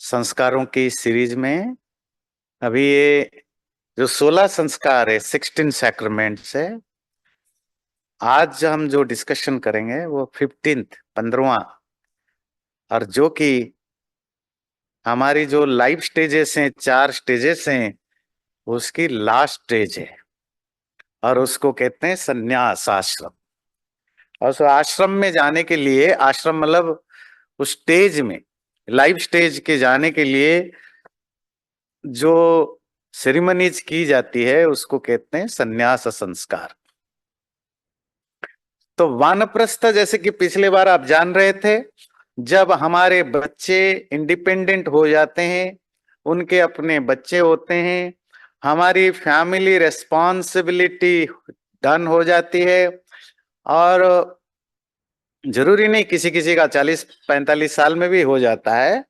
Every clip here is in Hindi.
संस्कारों की सीरीज में अभी ये जो 16 संस्कार है, 16 सैक्रमेंट्स है। आज हम जो डिस्कशन करेंगे वो 15वां, और जो कि हमारी जो लाइफ स्टेजेस हैं, 4 स्टेजेस हैं, उसकी लास्ट स्टेज है और उसको कहते हैं संन्यास आश्रम। और उस आश्रम में जाने के लिए, आश्रम मतलब उस स्टेज में, लाइफ स्टेज के जाने के लिए जो सेरेमनीज की जाती है उसको कहते हैं संन्यास संस्कार। तो वानप्रस्थ, जैसे कि पिछले बार आप जान रहे थे, जब हमारे बच्चे इंडिपेंडेंट हो जाते हैं, उनके अपने बच्चे होते हैं, हमारी फैमिली रेस्पॉन्सिबिलिटी डन हो जाती है। और जरूरी नहीं, किसी किसी का 40-45 साल में भी हो जाता है,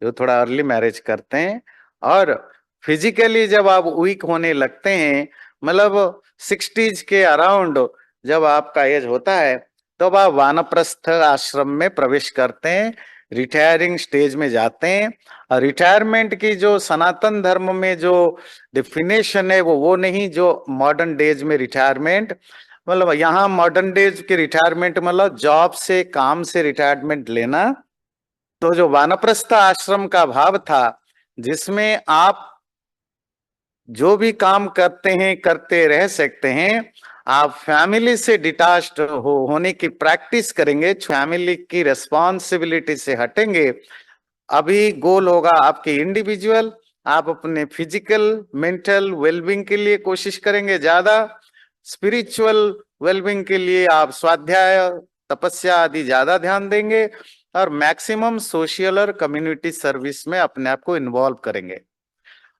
जो थोड़ा अर्ली मैरिज करते हैं। और फिजिकली जब आप वीक होने लगते हैं, मतलब 60s के अराउंड जब आपका एज होता है, तो आप वानप्रस्थ आश्रम में प्रवेश करते हैं, रिटायरिंग स्टेज में जाते हैं। और रिटायरमेंट की जो सनातन धर्म में जो डिफिनेशन है वो नहीं जो मॉडर्न डेज में रिटायरमेंट, मतलब यहाँ मॉडर्न डेज की रिटायरमेंट मतलब जॉब से, काम से रिटायरमेंट लेना। तो जो वानप्रस्थ आश्रम का भाव था, जिसमें आप जो भी काम करते हैं करते रह सकते हैं, आप फैमिली से डिटैच्ड होने की प्रैक्टिस करेंगे, फैमिली की रेस्पॉन्सिबिलिटी से हटेंगे। अभी गोल होगा आपके इंडिविजुअल, आप अपने फिजिकल मेंटल वेलबींग के लिए कोशिश करेंगे ज्यादा, स्पिरिचुअल वेलबींग के लिए आप स्वाध्याय तपस्या आदि ज्यादा ध्यान देंगे, और मैक्सिमम सोशल और कम्युनिटी सर्विस में अपने आप को इन्वॉल्व करेंगे।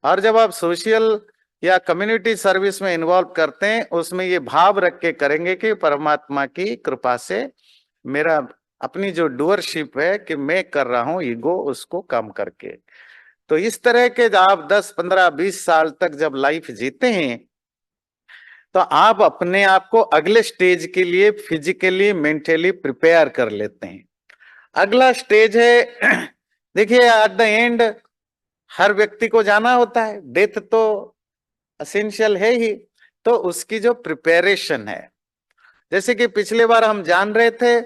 और जब आप सोशल या कम्युनिटी सर्विस में इन्वॉल्व करते हैं, उसमें ये भाव रख के करेंगे कि परमात्मा की कृपा से मेरा अपनी जो डूअरशिप है कि मैं कर रहा हूं, ईगो उसको कम करके। तो इस तरह के आप 10-15-20 साल तक जब लाइफ जीते हैं, तो आप अपने आप को अगले स्टेज के लिए फिजिकली मेंटली प्रिपेयर कर लेते हैं। अगला स्टेज है देखिए, एट द एंड हर व्यक्ति को जाना होता है, डेथ तो असेंशियल है ही। तो उसकी जो प्रिपरेशन है, जैसे कि पिछले बार हम जान रहे थे,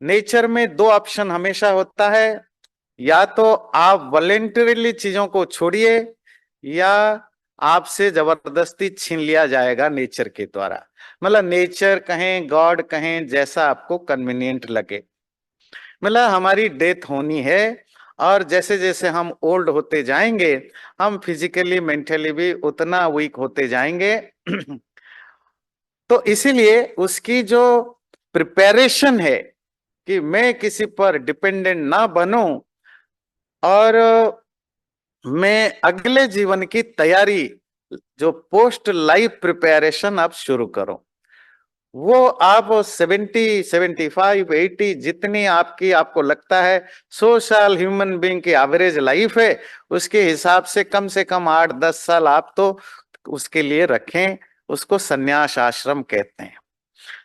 नेचर में 2 ऑप्शन हमेशा होता है, या तो आप वॉलेंटरीली चीजों को छोड़िए, या आपसे जबरदस्ती छीन लिया जाएगा नेचर के द्वारा। मतलब नेचर कहें, गॉड कहें, जैसा आपको कन्वीनियंट लगे, मतलब हमारी डेथ होनी है। और जैसे जैसे हम ओल्ड होते जाएंगे, हम फिजिकली मेंटली भी उतना वीक होते जाएंगे तो इसीलिए उसकी जो प्रिपरेशन है कि मैं किसी पर डिपेंडेंट ना बनूं, और मैं अगले जीवन की तैयारी, जो पोस्ट लाइफ प्रिपरेशन आप शुरू करो, वो आप 70-75-80 जितनी आपको लगता है 100 साल ह्यूमन बीइंग की एवरेज लाइफ है, उसके हिसाब से कम 8-10 साल आप तो उसके लिए रखें। उसको संन्यास आश्रम कहते हैं।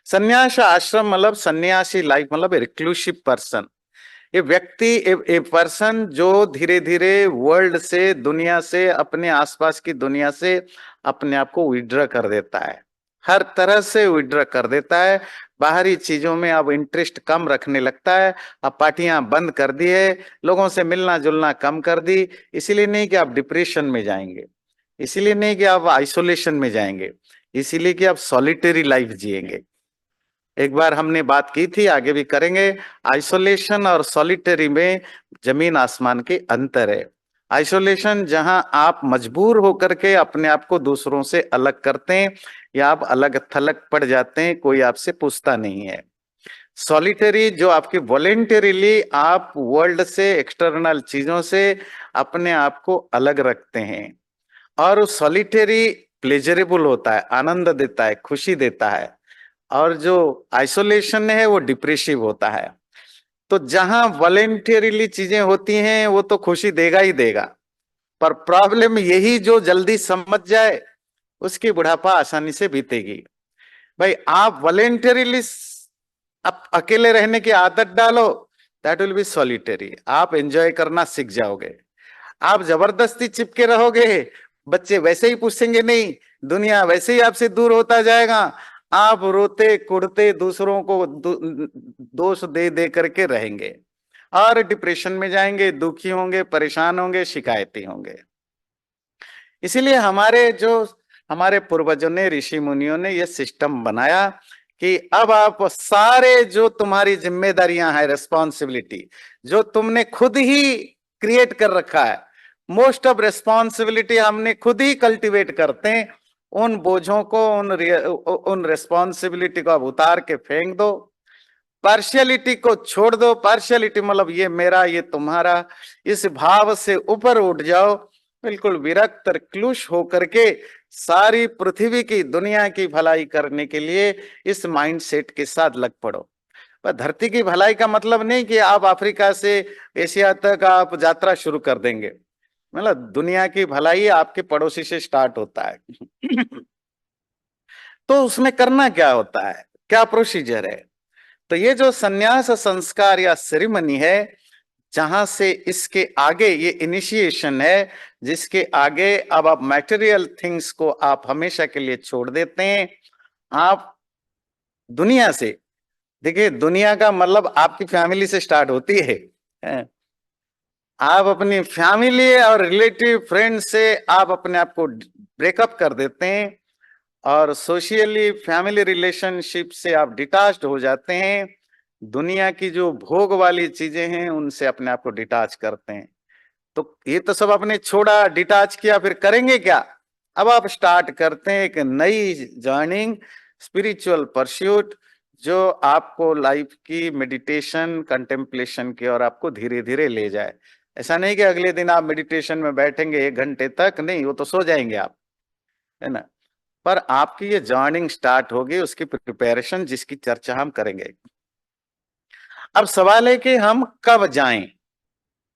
संन्यास आश्रम मतलब सन्यासी लाइफ, मतलब रिक्लूसिव पर्सन। ये व्यक्ति, ए पर्सन जो धीरे धीरे वर्ल्ड से, दुनिया से, अपने आसपास की दुनिया से अपने आप को विड्रॉ कर देता है, हर तरह से विड्रॉ कर देता है। बाहरी चीजों में अब इंटरेस्ट कम रखने लगता है। अब पार्टियां बंद कर दी है, लोगों से मिलना जुलना कम कर दी। इसीलिए नहीं कि आप डिप्रेशन में जाएंगे, इसीलिए नहीं कि आप आइसोलेशन में जाएंगे, इसीलिए कि आप सॉलिटरी लाइफ जिएंगे। एक बार हमने बात की थी, आगे भी करेंगे। आइसोलेशन और सॉलिटरी में जमीन आसमान के अंतर है। आइसोलेशन जहां आप मजबूर होकर के अपने आप को दूसरों से अलग करते हैं, या आप अलग थलग पड़ जाते हैं, कोई आपसे पूछता नहीं है। सॉलिटरी जो आपकी वॉलेंटरीली आप वर्ल्ड से, एक्सटर्नल चीजों से अपने आप को अलग रखते हैं। और सॉलिटरी प्लेजरेबल होता है, आनंद देता है, खुशी देता है। और जो आइसोलेशन है वो डिप्रेसिव होता है। तो जहां वॉलेंटरीली चीजें होती हैं वो तो खुशी देगा ही देगा, पर प्रॉब्लम यही, जो जल्दी समझ जाए उसकी बुढ़ापा आसानी से बीतेगी। भाई आप वॉलेंटरीली आप अकेले रहने की आदत डालो, दैट विल बी सॉलिटरी। आप एंजॉय करना सीख जाओगे। आप जबरदस्ती चिपके रहोगे, बच्चे वैसे ही पूछेंगे नहीं, दुनिया वैसे ही आपसे दूर होता जाएगा। आप रोते कुड़ते दूसरों को दोष दे दे करके रहेंगे और डिप्रेशन में जाएंगे, दुखी होंगे, परेशान होंगे, शिकायती होंगे। इसीलिए हमारे पूर्वजों ने, ऋषि मुनियों ने यह सिस्टम बनाया कि अब आप सारे जो तुम्हारी जिम्मेदारियां हैं, रिस्पॉन्सिबिलिटी जो तुमने खुद ही क्रिएट कर रखा है, मोस्ट ऑफ रिस्पॉन्सिबिलिटी हमने खुद ही कल्टीवेट करते हैं। उन बोझों को, उन रिस्पॉन्सिबिलिटी को अब उतार के फेंक दो। पार्शियलिटी को छोड़ दो। पार्शियलिटी मतलब ये मेरा ये तुम्हारा, इस भाव से ऊपर उठ जाओ। बिल्कुल विरक्त क्लुश होकर के सारी पृथ्वी की, दुनिया की भलाई करने के लिए इस माइंडसेट के साथ लग पड़ो। पर धरती की भलाई का मतलब नहीं कि आप अफ्रीका से एशिया तक आप यात्रा शुरू कर देंगे। मतलब दुनिया की भलाई आपके पड़ोसी से स्टार्ट होता है। तो उसमें करना क्या होता है, क्या प्रोसीजर है? तो ये जो संन्यास संस्कार या सेरेमनी है, जहां से इसके आगे ये इनिशिएशन है, जिसके आगे अब आप मटेरियल थिंग्स को आप हमेशा के लिए छोड़ देते हैं। आप दुनिया से, देखिए दुनिया का मतलब आपकी फैमिली से स्टार्ट होती है। आप अपनी फैमिली और रिलेटिव फ्रेंड से आप अपने आप को ब्रेकअप कर देते हैं और सोशली फैमिली रिलेशनशिप से आप डिटैच्ड हो जाते हैं। दुनिया की जो भोग वाली चीजें हैं उनसे अपने आप को डिटैच करते हैं। तो ये तो सब आपने छोड़ा, डिटैच किया, फिर करेंगे क्या? अब आप स्टार्ट करते हैं एक नई जर्निंग, स्पिरिचुअल परस्यूट, जो आपको लाइफ की मेडिटेशन, कंटेम्पलेशन की और आपको धीरे धीरे ले जाए। ऐसा नहीं कि अगले दिन आप मेडिटेशन में बैठेंगे 1 घंटे तक, नहीं, वो तो सो जाएंगे आप, है ना। पर आपकी ये जर्निंग स्टार्ट होगी, उसकी प्रिपरेशन जिसकी चर्चा हम करेंगे। अब सवाल है कि हम कब जाएं।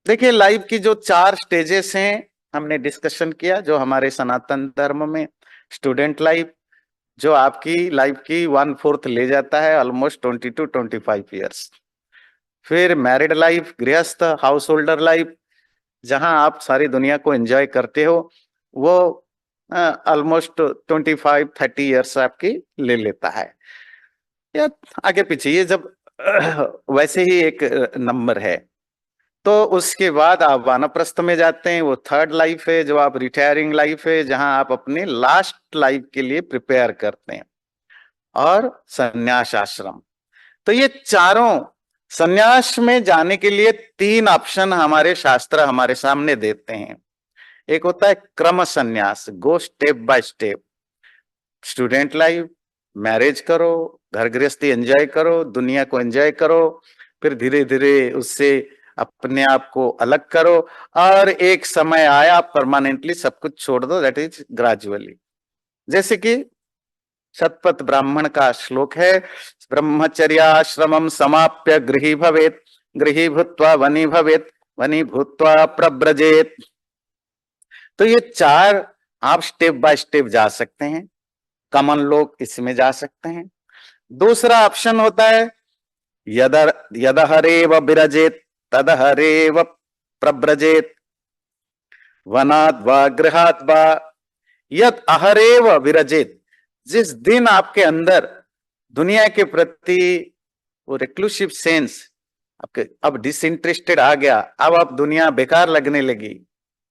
देखिए लाइफ की जो 4 स्टेजेस हैं हमने डिस्कशन किया, जो हमारे सनातन धर्म में स्टूडेंट लाइफ, जो आपकी लाइफ की 1/4 ले जाता है, ऑलमोस्ट 20 to 25 ईयर्स। फिर मैरिड लाइफ, गृहस्थ हाउस होल्डर लाइफ, जहां आप सारी दुनिया को एंजॉय करते हो, वो ऑलमोस्ट 25-30 ईयर्स आपकी ले लेता है, या आगे पीछे, ये जब वैसे ही एक नंबर है। तो उसके बाद आप वानप्रस्थ में जाते हैं, वो 3rd लाइफ है, जो आप रिटायरिंग लाइफ है, जहां आप अपने लास्ट लाइफ के लिए प्रिपेयर करते हैं। और संन्यास आश्रम। तो ये चारों, संन्यास में जाने के लिए 3 ऑप्शन हमारे शास्त्र हमारे सामने देते हैं। एक होता है क्रम संन्यास, go step by step. Student life, marriage करो, घर गृहस्थी एंजॉय करो, दुनिया को एंजॉय करो, फिर धीरे धीरे उससे अपने आप को अलग करो, और एक समय आया परमानेंटली सब कुछ छोड़ दो, दैट इज ग्रेजुअली। जैसे कि शतपथ ब्राह्मण का श्लोक है, ब्रह्मचर्याश्रमम समाप्य गृही भवेत, गृही भूत्वा वनी भवेत, वनी भूत्वा प्रव्रजेत। तो ये 4 आप स्टेप बाय स्टेप जा सकते हैं, कॉमन लोग इसमें जा सकते हैं। दूसरा ऑप्शन होता है यदहरेव विरजेत तदहरेव प्रव्रजेत, वनाद वा गृहात वा यद अहरेव विरजेत। जिस दिन आपके अंदर दुनिया के प्रति वो रिक्लूसिव सेंस, आपके अब डिसइंटरेस्टेड आ गया, अब आप दुनिया बेकार लगने लगी,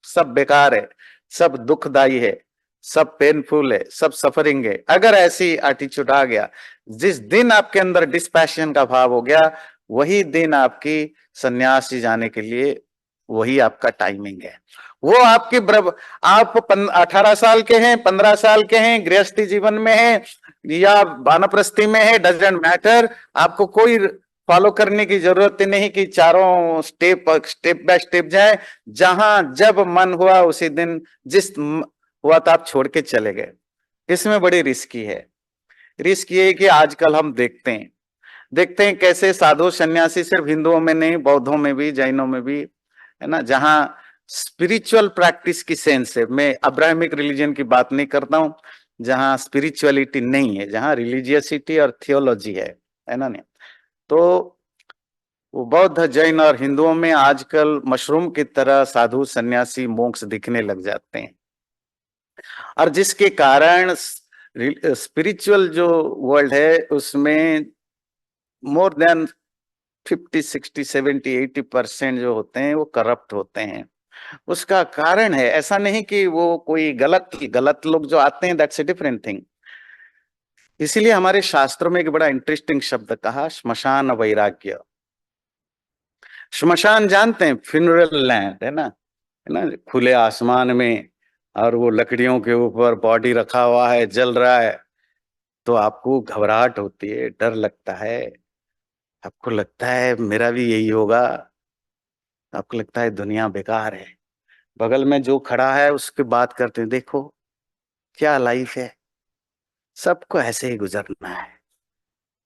सब बेकार है, सब दुखदाई है, सब पेनफुल है, सब सफरिंग है, अगर ऐसी एटीट्यूड आ गया, जिस दिन आपके अंदर डिस्पैशन का भाव हो गया, वही दिन आपकी सन्यासी जाने के लिए, वही आपका टाइमिंग है। वो आपकी आप 18 साल के हैं, 15 साल के हैं, गृहस्थी जीवन में है या वानप्रस्थी में है, डजंट मैटर। आपको कोई फॉलो करने की जरूरत नहीं कि चारों स्टेप बाय स्टेप जाए। जहां जब मन हुआ उसी दिन, जिस हुआ तो आप छोड़ के चले गए। इसमें बड़ी रिस्की है। रिस्क ये है कि आजकल हम देखते हैं कैसे साधु सन्यासी सिर्फ हिंदुओं में नहीं, बौद्धों में भी, जैनों में भी, है ना, जहां स्पिरिचुअल प्रैक्टिस की सेंस है। मैं अब्राहमिक रिलीजन की बात नहीं करता हूं, जहां स्पिरिचुअलिटी नहीं है, जहां रिलीजियसिटी और थियोलॉजी है ना। नहीं तो वो बौद्ध, जैन और हिंदुओं में आजकल मशरूम की तरह साधु सन्यासी मोक्ष दिखने लग जाते हैं, और जिसके कारण स्पिरिचुअल जो वर्ल्ड है उसमें मोर देन 50, 60, 70, 80% जो होते हैं वो करप्ट होते हैं। उसका कारण है, ऐसा नहीं कि वो कोई गलत गलत लोग जो आते हैं, दैट्स ए डिफरेंट थिंग। इसीलिए हमारे शास्त्रों में एक बड़ा इंटरेस्टिंग शब्द कहा, श्मशान वैराग्य। श्मशान जानते हैं, फ्यूनरल लैंड है ना, खुले आसमान में, और वो लकड़ियों के ऊपर बॉडी रखा हुआ है, जल रहा है, तो आपको घबराहट होती है, डर लगता है, आपको लगता है मेरा भी यही होगा, आपको लगता है दुनिया बेकार है। बगल में जो खड़ा है उसके बात करते हैं, देखो क्या लाइफ है, सबको ऐसे ही गुजरना है,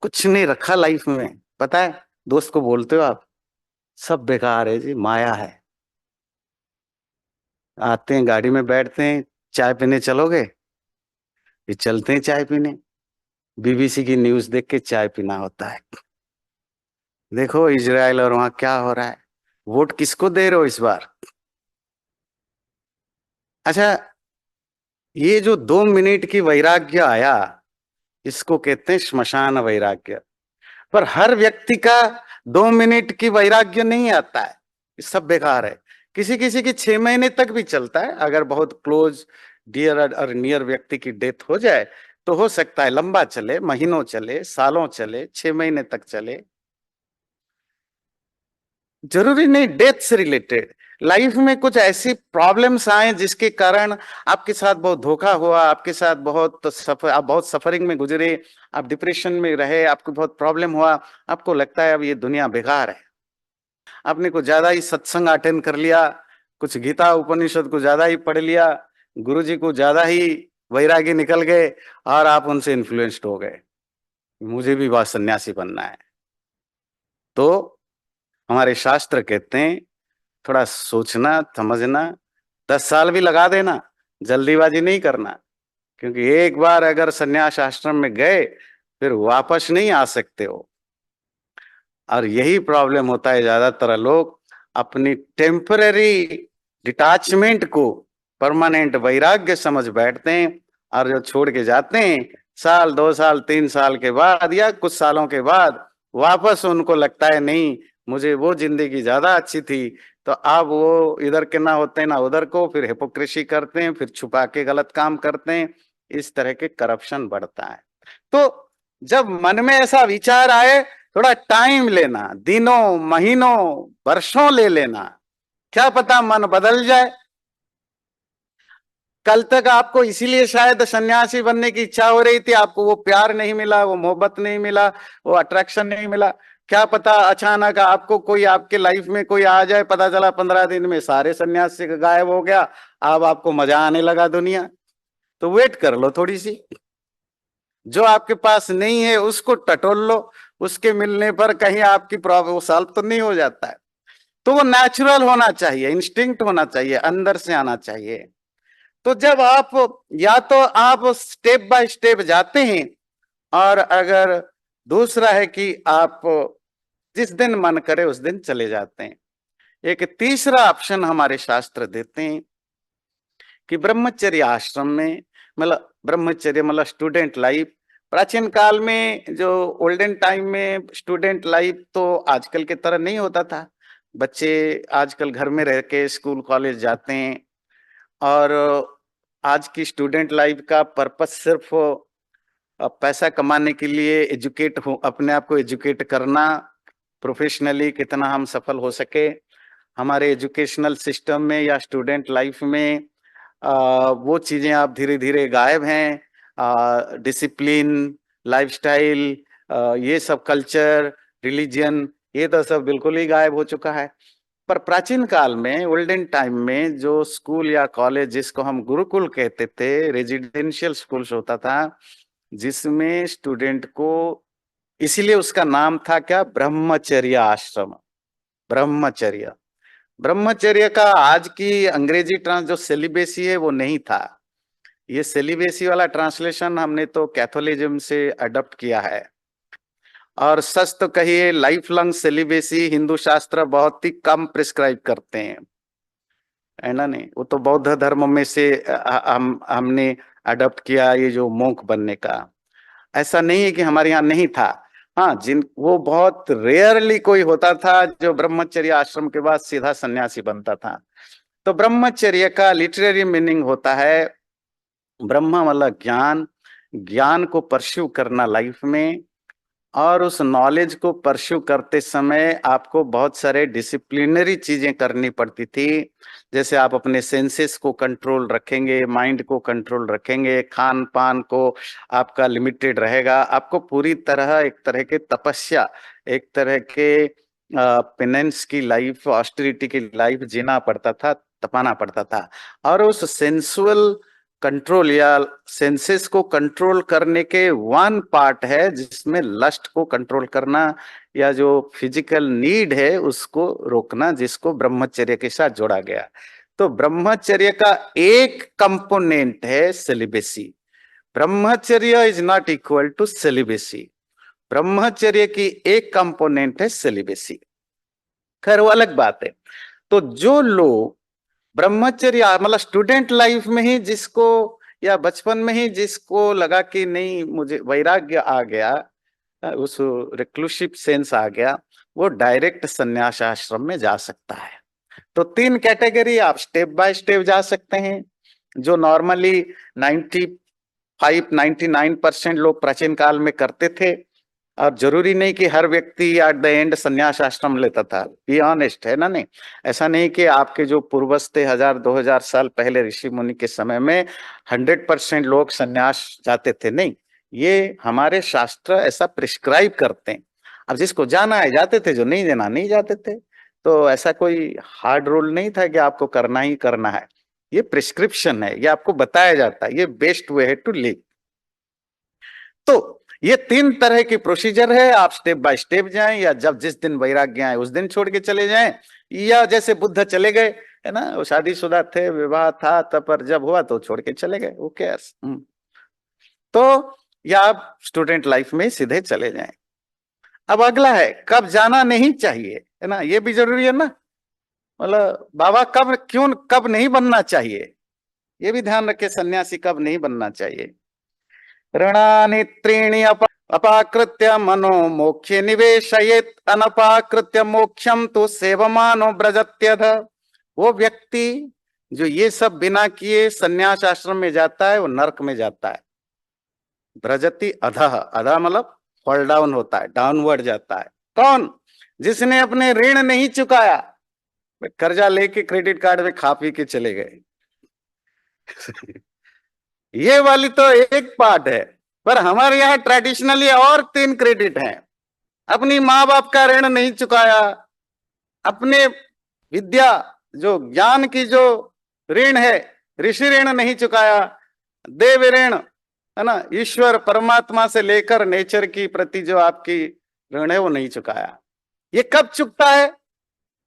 कुछ नहीं रखा लाइफ में, पता है। दोस्त को बोलते हो आप, सब बेकार है जी, माया है। आते हैं गाड़ी में बैठते हैं, चाय पीने चलोगे, ये चलते हैं चाय पीने, बीबीसी की न्यूज देख के चाय पीना होता है। देखो इजराइल और वहां क्या हो रहा है, वोट किसको दे रहे हो इस बार। अच्छा, ये जो 2 मिनट की वैराग्य आया, इसको कहते हैं श्मशान वैराग्य। पर हर व्यक्ति का 2 मिनट की वैराग्य नहीं आता है, ये सब बेकार है। किसी किसी की 6 महीने तक भी चलता है, अगर बहुत क्लोज डियर और नियर व्यक्ति की डेथ हो जाए तो हो सकता है लंबा चले, महीनों चले, सालों चले, 6 महीने तक चले। जरूरी नहीं डेथ से रिलेटेड, लाइफ में कुछ ऐसी प्रॉब्लम्स आए जिसके कारण आपके साथ बहुत धोखा हुआ, आपके साथ बहुत सफर, आप बहुत सफरिंग में गुजरे, आप डिप्रेशन में रहे, आपको बहुत प्रॉब्लम हुआ, आपको लगता है अब ये दुनिया बेकार है, आपने कुछ ज्यादा ही सत्संग अटेंड कर लिया, कुछ गीता उपनिषद को ज्यादा ही पढ़ लिया, गुरुजी को ज्यादा ही वैरागी निकल गए, और आप उनसे इन्फ्लुएंस्ड हो गए, मुझे भी बहुत सन्यासी बनना है। तो हमारे शास्त्र कहते हैं थोड़ा सोचना समझना, 10 साल भी लगा देना, जल्दीबाजी नहीं करना, क्योंकि एक बार अगर सन्यास आश्रम में गए फिर वापस नहीं आ सकते हो। और यही प्रॉब्लम होता है, ज्यादातर लोग अपनी टेम्पररी डिटैचमेंट को परमानेंट वैराग्य समझ बैठते हैं, और जो छोड़ के जाते हैं, साल 2 साल 3 साल के बाद या कुछ सालों के बाद वापस उनको लगता है नहीं, मुझे वो जिंदगी ज्यादा अच्छी थी, तो अब वो इधर के ना होते हैं ना उधर को, फिर हिपोक्रेसी करते हैं, फिर छुपा के गलत काम करते हैं, इस तरह के करप्शन बढ़ता है। तो जब मन में ऐसा विचार आए, थोड़ा टाइम लेना, दिनों महीनों वर्षों ले लेना, क्या पता मन बदल जाए। कल तक आपको इसीलिए शायद सन्यासी बनने की इच्छा हो रही थी, आपको वो प्यार नहीं मिला, वो मोहब्बत नहीं मिला, वो अट्रैक्शन नहीं मिला, क्या पता अचानक आपको कोई आपके लाइफ में कोई आ जाए, पता चला 15 दिन में सारे सन्यासी गायब हो गया, अब आपको मजा आने लगा दुनिया। तो वेट कर लो थोड़ी सी, जो आपके पास नहीं है उसको टटोल लो, उसके मिलने पर कहीं आपकी प्रॉब्लम सॉल्व तो नहीं हो जाता है। तो वो नेचुरल होना चाहिए, इंस्टिंक्ट होना चाहिए, अंदर से आना चाहिए। तो जब आप, या तो आप स्टेप बाय स्टेप जाते हैं, और अगर दूसरा है कि आप जिस दिन मन करे उस दिन चले जाते हैं। एक तीसरा ऑप्शन हमारे शास्त्र देते हैं कि ब्रह्मचर्य आश्रम में, मतलब ब्रह्मचर्य मतलब स्टूडेंट लाइफ। प्राचीन काल में जो ओल्डन टाइम में स्टूडेंट लाइफ तो आजकल के तरह नहीं होता था, बच्चे आजकल घर में रह के स्कूल कॉलेज जाते हैं, और आज की स्टूडेंट लाइफ का पर्पस सिर्फ पैसा कमाने के लिए, एजुकेट हो, अपने आप को एजुकेट करना, प्रोफेशनली कितना हम सफल हो सके। हमारे एजुकेशनल सिस्टम में या स्टूडेंट लाइफ में वो चीजें आप धीरे धीरे गायब हैं। डिसिप्लिन, लाइफस्टाइल, ये सब कल्चर, रिलीजन, ये तो सब बिल्कुल ही गायब हो चुका है। पर प्राचीन काल में, ओल्डन टाइम में, जो स्कूल या कॉलेज जिसको हम गुरुकुल कहते थे, रेजिडेंशियल स्कूल्स होता था, जिसमें स्टूडेंट को, इसीलिए उसका नाम था क्या, ब्रह्मचर्य आश्रम। ब्रह्मचर्य, ब्रह्मचर्य का आज की अंग्रेजी ट्रांस जो सेलिबेसी है वो नहीं था, ये सेलिबेसी वाला ट्रांसलेशन हमने तो कैथोलिज्म से अडॉप्ट किया है। और सच तो कहिए लाइफ लॉन्ग सेलिबेसी हिंदू शास्त्र बहुत ही कम प्रिस्क्राइब करते हैं, है ना। नहीं, वो तो बौद्ध धर्म में से हमने अडॉप्ट किया ये जो मोंक बनने का। ऐसा नहीं है कि हमारे यहाँ नहीं था। हाँ, जिन वो बहुत रेयरली कोई होता था जो ब्रह्मचर्य आश्रम के बाद सीधा सन्यासी बनता था। तो ब्रह्मचर्य का लिटरेरी मीनिंग होता है ब्रह्म मतलब ज्ञान, ज्ञान को परस्यू करना लाइफ में, और उस नॉलेज को परस्यू करते समय आपको बहुत सारे डिसिप्लिनरी चीजें करनी पड़ती थी। जैसे आप अपने सेंसेस को कंट्रोल रखेंगे, माइंड को कंट्रोल रखेंगे, खान पान को आपका लिमिटेड रहेगा, आपको पूरी तरह एक तरह के तपस्या, एक तरह के पेनेंस की लाइफ, ऑस्टेरिटी की लाइफ जीना पड़ता था, तपाना पड़ता था। और उस सेंसुअल कंट्रोल या सेंसेस को कंट्रोल करने के वन पार्ट है जिसमें लस्ट को कंट्रोल करना या जो फिजिकल नीड है उसको रोकना, जिसको ब्रह्मचर्य के साथ जोड़ा गया। तो ब्रह्मचर्य का एक कंपोनेंट है celibacy. Brahmacharya is not equal to celibacy. Brahmacharya की एक कंपोनेंट है सेलिबेसी। खैर वो अलग बात है। तो जो लोग ब्रह्मचर्य मतलब स्टूडेंट लाइफ में ही जिसको या बचपन में ही जिसको लगा कि नहीं मुझे वैराग्य आ गया, उस रिक्लूसिव सेंस आ गया, वो डायरेक्ट संन्यास आश्रम में जा सकता है। तो तीन कैटेगरी आप स्टेप बाय स्टेप जा सकते हैं। जो नॉर्मली 95-99% लोग प्राचीन काल में करते थे, और जरूरी नहीं कि हर व्यक्ति एट द एंड संन्यास आश्रम लेता था, बी ऑनेस्ट, है ना। नहीं, ऐसा नहीं कि आपके जो पूर्वज थे 1000-2000 साल पहले ऋषि मुनि के समय में 100% लोग संन्यास जाते थे, नहीं। ये हमारे शास्त्र ऐसा प्रिस्क्राइब करते हैं। अब जिसको जाना है जाते थे, जो नहीं जाना नहीं जाते थे। तो ऐसा कोई हार्ड रूल नहीं था कि आपको करना ही करना है। ये प्रिस्क्रिप्शन है, ये आपको बताया जाता है, ये बेस्ट वे है टू लिव। तो ये तीन तरह की प्रोसीजर है, आप स्टेप बाय स्टेप जाएं, या जब जिस दिन वैराग्य आए उस दिन छोड़ के चले जाएं, या जैसे बुद्ध चले गए, है ना, वो शादीशुदा थे, विवाह था तब, पर जब हुआ तो छोड़ के चले गए, वो कैस। तो या आप स्टूडेंट लाइफ में सीधे चले जाएं। अब अगला है कब जाना नहीं चाहिए, है ना, ये भी जरूरी है ना। मतलब बाबा कब क्यों कब नहीं बनना चाहिए, ये भी ध्यान रखे, सन्यासी कब नहीं बनना चाहिए। ऋणानि त्रीणि अपाकृत्य मनो मोक्षे निवेशयेत अनपाकृत्य मोक्षम तो सेवमानो ब्रजत्यध। वो व्यक्ति जो ये सब बिना किए सन्यास आश्रम में जाता है वो नरक में जाता है। ब्रजति अधः, अधः मतलब फॉल डाउन होता है, डाउनवर्ड जाता है। कौन? जिसने अपने ऋण नहीं चुकाया, कर्जा लेके क्रेडिट कार्ड में खा पी के चले गए। ये वाली तो एक पार्ट है, पर हमारे यहाँ ट्रेडिशनली और तीन क्रेडिट हैं। अपनी माँ बाप का ऋण नहीं चुकाया, अपने विद्या जो ज्ञान की जो ऋण है, ऋषि ऋण नहीं चुकाया, देव ऋण, है ना, ईश्वर परमात्मा से लेकर नेचर की प्रति जो आपकी ऋण है वो नहीं चुकाया। ये कब चुकता है?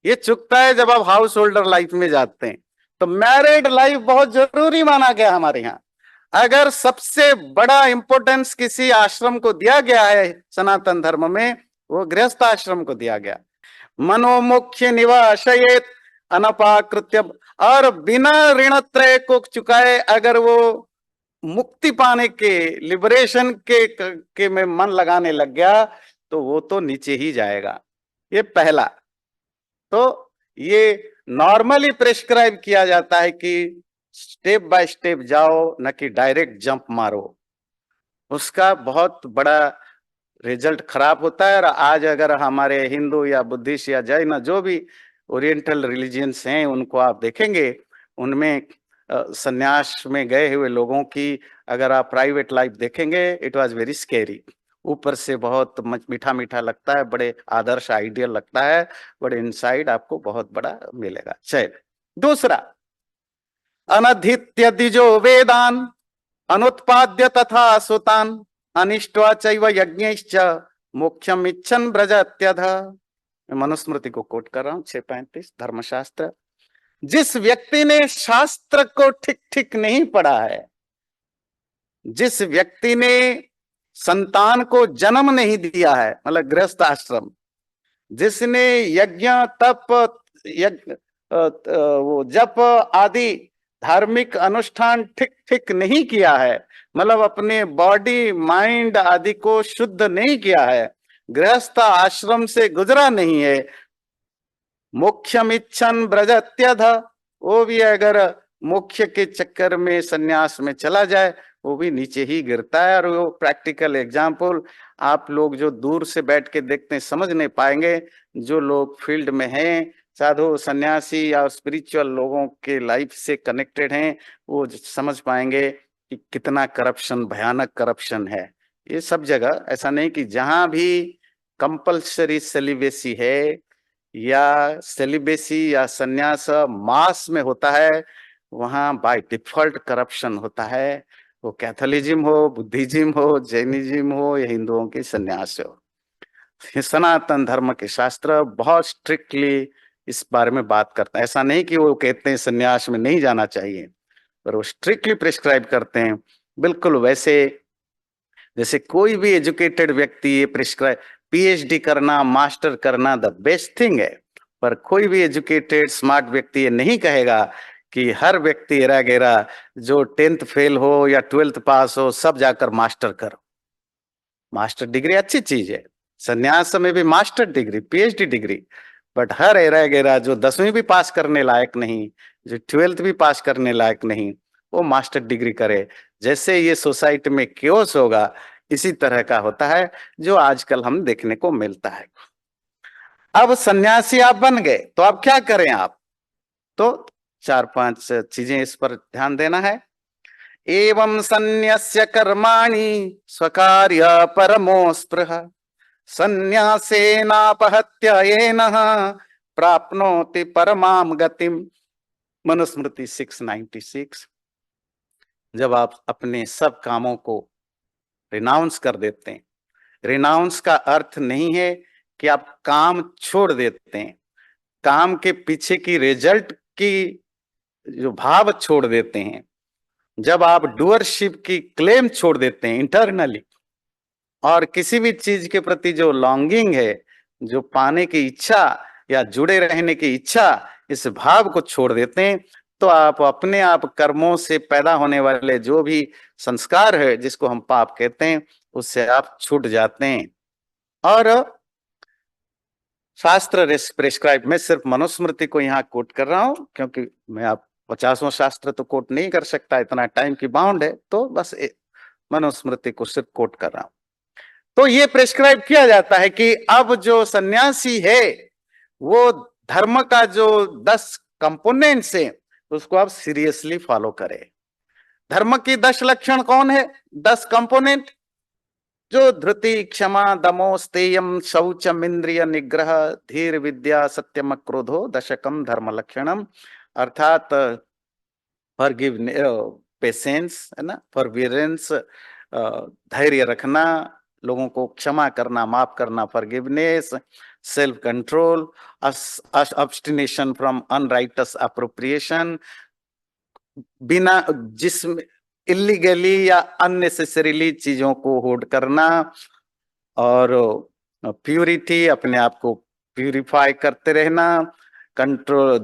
ये चुकता है जब आप हाउस होल्डर लाइफ में जाते हैं। तो मैरिड लाइफ बहुत जरूरी माना गया हमारे यहाँ। अगर सबसे बड़ा इंपॉर्टेंस किसी आश्रम को दिया गया है सनातन धर्म में, वो गृहस्थ आश्रम को दिया गया। मनोमुख्य निवासयेत अनपाकृत्य, और बिना ऋणत्रय को चुकाए अगर वो मुक्ति पाने के, लिबरेशन के में मन लगाने लग गया तो वो तो नीचे ही जाएगा। ये पहला। तो ये नॉर्मली प्रेस्क्राइब किया जाता है कि स्टेप बाय स्टेप जाओ, न कि डायरेक्ट जंप मारो। उसका बहुत बड़ा रिजल्ट खराब होता है। और आज अगर हमारे हिंदू या बुद्धिस्ट या जैन जो भी ओरिएंटल रिलीजियंस हैं उनको आप देखेंगे, उनमें संन्यास में गए हुए लोगों की अगर आप प्राइवेट लाइफ देखेंगे, इट वाज वेरी स्केरी। ऊपर से बहुत मीठा मीठा लगता है, बड़े आदर्श आइडियल लगता है, बड़े इनसाइड आपको बहुत बड़ा मिलेगा। चल दूसरा, अनधित्य दिजो वेदान अनुत्पाद्य तथा सुतान अनिष्ट्वा चैव यज्ञैश्च मोक्षम इच्छन ब्रजत्यध। मनुस्मृति को कोट कर रहा हूं, 6:35 धर्मशास्त्र। जिस व्यक्ति ने शास्त्र को ठीक ठीक नहीं पढ़ा है, जिस व्यक्ति ने संतान को जन्म नहीं दिया है, मतलब गृहस्थ आश्रम, जिसने यज्ञ तप यज्ञ वो जप आदि धार्मिक अनुष्ठान ठीक ठीक नहीं किया है, मतलब अपने बॉडी माइंड आदि को शुद्ध नहीं किया है, गृहस्थ आश्रम से गुजरा नहीं है, मुख्यम इच्छन ब्रजत्यध, वो भी अगर मुख्य के चक्कर में सन्यास में चला जाए वो भी नीचे ही गिरता है। और वो प्रैक्टिकल एग्जाम्पल आप लोग जो दूर से बैठ के देखते हैं समझ नहीं पाएंगे, जो लोग फील्ड में हैं, साधु सन्यासी या स्पिरिचुअल लोगों के लाइफ से कनेक्टेड हैं, वो समझ पाएंगे कि कितना करप्शन, भयानक करप्शन है ये सब जगह। ऐसा नहीं कि जहां भी कंपल्सरी सेलिबेसी है या सेलिबेसी या सन्यास मास में होता है, वहां बाय डिफॉल्ट करप्शन होता है, वो कैथोलिज्म हो, बुद्धिज्म हो, जैनिज्म हो या हिंदुओं की सन्यास हो। सनातन धर्म के शास्त्र बहुत स्ट्रिक्टली इस बारे में बात करता है। ऐसा नहीं कि वो कहते हैं सन्यास में नहीं जाना चाहिए, पर वो स्ट्रिक्टली प्रिस्क्राइब करते हैं। बिल्कुल वैसे जैसे कोई भी एजुकेटेड व्यक्ति ये प्रिस्क्राइब, पीएचडी करना, मास्टर करना द बेस्ट थिंग है, पर कोई भी एजुकेटेड स्मार्ट व्यक्ति ये नहीं कहेगा कि हर व्यक्ति एरा गेरा जो 10th फेल हो या 12th पास हो सब जाकर मास्टर करो। मास्टर डिग्री अच्छी चीज है, संन्यास में भी master degree, PhD degree, but her era गेरा जो 10वीं भी पास करने लायक नहीं, जो 12th भी पास करने लायक नहीं, वो मास्टर डिग्री करे। जैसे ये सोसाइटी में क्योस होगा इसी तरह का होता है जो आजकल हम देखने को मिलता है। अब सन्यासी आप बन गए तो अब क्या करें आप, तो 4-5 चीजें इस पर ध्यान देना है। एवं सन्न्यस्य कर्माणि स्वकार्य परमो स्पृह सन्न्यासेनापहत्य येनः प्राप्नोति परमाम गतिम। मनुस्मृति 696। जब आप अपने सब कामों को रिनाउंस कर देते हैं, रिनाउंस का अर्थ नहीं है कि आप काम छोड़ देते हैं, काम के पीछे की रिजल्ट की जो भाव छोड़ देते हैं, जब आप डूअरशिप की क्लेम छोड़ देते हैं इंटरनली, और किसी भी चीज के प्रति जो लॉन्गिंग है, जो पाने की इच्छा या जुड़े रहने की इच्छा, इस भाव को छोड़ देते हैं, तो आप अपने आप कर्मों से पैदा होने वाले जो भी संस्कार है जिसको हम पाप कहते हैं उससे आप छूट जाते हैं। और शास्त्र प्रिस्क्राइब, मैं सिर्फ मनुस्मृति को यहाँ कोट कर रहा हूं क्योंकि मैं आप 50वां शास्त्र तो कोट नहीं कर सकता, इतना टाइम की बाउंड है, तो बस मनुस्मृति को सिर्फ कोट कर रहा हूं। तो ये प्रिस्क्राइब किया जाता है कि अब जो सन्यासी है वो धर्म का जो 10 कंपोनेंट्स है उसको आप सीरियसली फॉलो करें। धर्म की 10 लक्षण कौन है, 10 कंपोनेंट, जो धृति, क्षमा, दमो, स्तेयम, शौचम, इंद्रिय निग्रह, धीर, विद्या, सत्यम, क्रोधो, दशकम धर्म लक्षणम, अर्थात फॉरगिवनेस, पेशेंस है ना, फॉरबियरेंस, धैर्य रखना, लोगों को क्षमा करना, माफ करना, forgiveness, self control, abstinence from unrighteous appropriation, बिना जिसमें इलीगली या अननेसेसरीली चीजों को होल्ड करना, और प्यूरिटी, अपने आप को प्यूरिफाई करते रहना, कंट्रोल,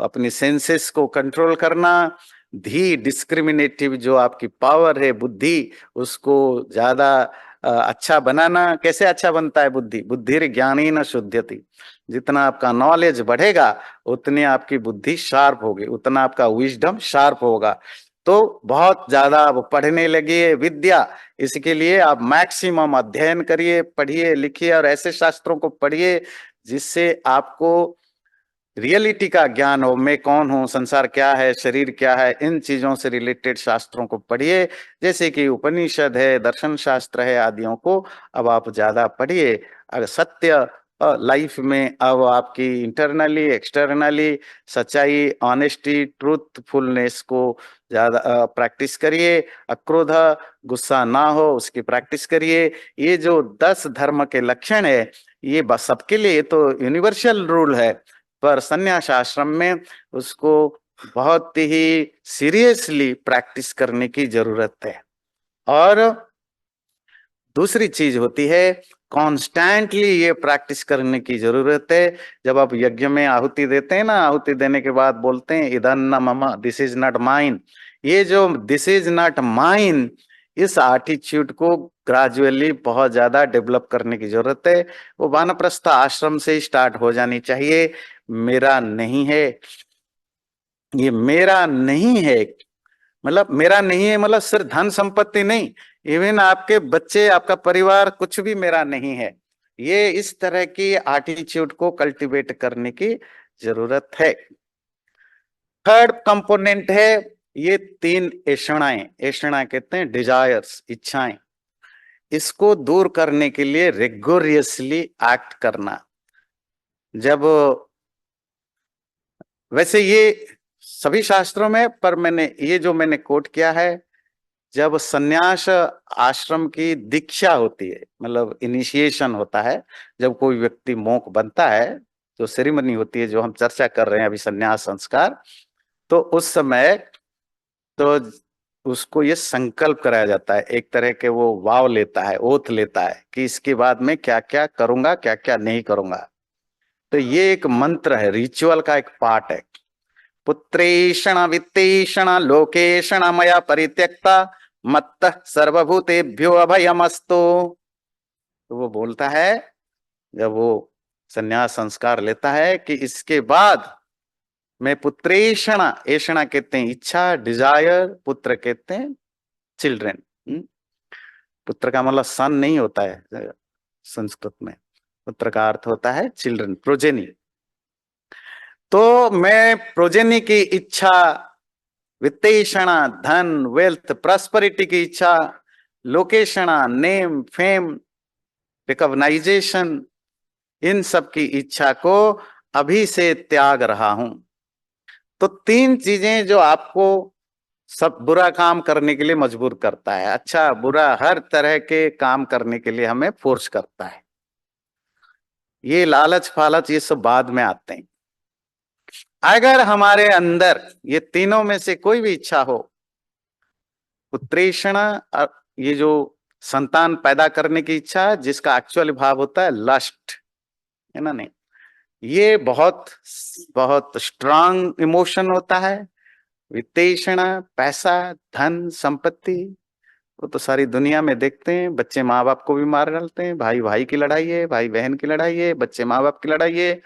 अपनी सेंसेस को कंट्रोल करना, धी, डिस्क्रिमिनेटिव जो आपकी पावर है बुद्धि उसको ज्यादा अच्छा बनाना। कैसे अच्छा बनता है बुद्धि, बुद्धि ज्ञानी न शुद्धति, जितना आपका नॉलेज बढ़ेगा उतनी आपकी बुद्धि शार्प होगी, उतना आपका विजडम शार्प होगा। तो बहुत ज्यादा आप पढ़ने लगिए, विद्या, इसके लिए आप मैक्सिमम अध्ययन करिए, पढ़िए लिखिए, और ऐसे शास्त्रों को पढ़िए जिससे आपको रियलिटी का ज्ञान हो, मैं कौन हूँ, संसार क्या है, शरीर क्या है, इन चीजों से रिलेटेड शास्त्रों को पढ़िए, जैसे कि उपनिषद है, दर्शन शास्त्र है, आदियों को अब आप ज्यादा पढ़िए। अगर सत्य लाइफ में अब आपकी इंटरनली एक्सटर्नली सच्चाई, ऑनेस्टी, ट्रूथफुलनेस को ज्यादा प्रैक्टिस करिए, अक्रोध, गुस्सा ना हो उसकी प्रैक्टिस करिए। ये जो 10 धर्म के लक्षण है ये बस सबके लिए तो यूनिवर्सल रूल है, पर संन्यास आश्रम में उसको बहुत ही सीरियसली प्रैक्टिस करने की जरूरत है। और दूसरी चीज होती है, कॉन्स्टेंटली ये प्रैक्टिस करने की जरूरत है। जब आप यज्ञ में आहुति देते हैं ना, आहुति देने के बाद बोलते हैं इदं न मम, दिस इज नॉट माइन। ये जो दिस इज नॉट माइन, इस एटीट्यूड को ग्रेजुअली बहुत ज्यादा डेवलप करने की जरूरत है। वो वानप्रस्थ आश्रम से ही स्टार्ट हो जानी चाहिए। मेरा नहीं है, ये मेरा नहीं है, मतलब मेरा नहीं है मतलब सिर्फ धन संपत्ति नहीं, इवन आपके बच्चे, आपका परिवार, कुछ भी मेरा नहीं है। ये इस तरह की एटीट्यूड को कल्टीवेट करने की जरूरत है। थर्ड कंपोनेंट है ये तीन ऐषणाएं, ऐषणा कहते हैं डिजायर्स, इच्छाएं। इसको दूर करने के लिए रिगोरियसली एक्ट करना। जब, वैसे ये सभी शास्त्रों में, पर मैंने ये जो मैंने कोट किया है, जब सन्यास आश्रम की दीक्षा होती है, मतलब इनिशिएशन होता है, जब कोई व्यक्ति मोंक बनता है, जो सेरेमनी होती है जो हम चर्चा कर रहे हैं अभी, सन्यास संस्कार, तो उस समय तो उसको ये संकल्प कराया जाता है, एक तरह के वो वाव लेता है, ओथ लेता है कि इसके बाद मैं क्या क्या करूंगा, क्या क्या नहीं करूंगा। तो ये एक मंत्र है, रिचुअल का एक पार्ट है। पुत्रेषण वित्तेषण लोकेषण मया परित्यक्ता मत्तः सर्वभूतेभ्यो अभयमस्तु। तो वो बोलता है, जब वो संन्यास संस्कार लेता है, कि इसके बाद मैं पुत्रेषण, ऐषणा कहते हैं इच्छा, डिजायर, पुत्र कहते हैं चिल्ड्रन। पुत्र का मतलब सन नहीं होता है संस्कृत में, पुत्र का अर्थ होता है चिल्ड्रन, प्रोजेनी। तो मैं प्रोजेनी की इच्छा, वित्तेषणा धन, वेल्थ, प्रॉस्पेरिटी की इच्छा, लोकेशणा नेम, फेम, रिकॉग्नाइजेशन, इन सब की इच्छा को अभी से त्याग रहा हूं। तो तीन चीजें जो आपको सब बुरा काम करने के लिए मजबूर करता है, अच्छा बुरा हर तरह के काम करने के लिए हमें फोर्स करता है। ये लालच फालच ये सब बाद में आते हैं। अगर हमारे अंदर ये तीनों में से कोई भी इच्छा हो, पुत्रेषण, ये जो संतान पैदा करने की इच्छा, जिसका एक्चुअल भाव होता है लस्ट, है ना, नहीं, ये बहुत बहुत स्ट्रांग इमोशन होता है। वित्तेषण, पैसा, धन, संपत्ति, वो तो सारी दुनिया में देखते हैं, बच्चे माँ बाप को भी मार डालते हैं, भाई भाई की लड़ाई है, भाई बहन की लड़ाई है, बच्चे माँ बाप की लड़ाई है।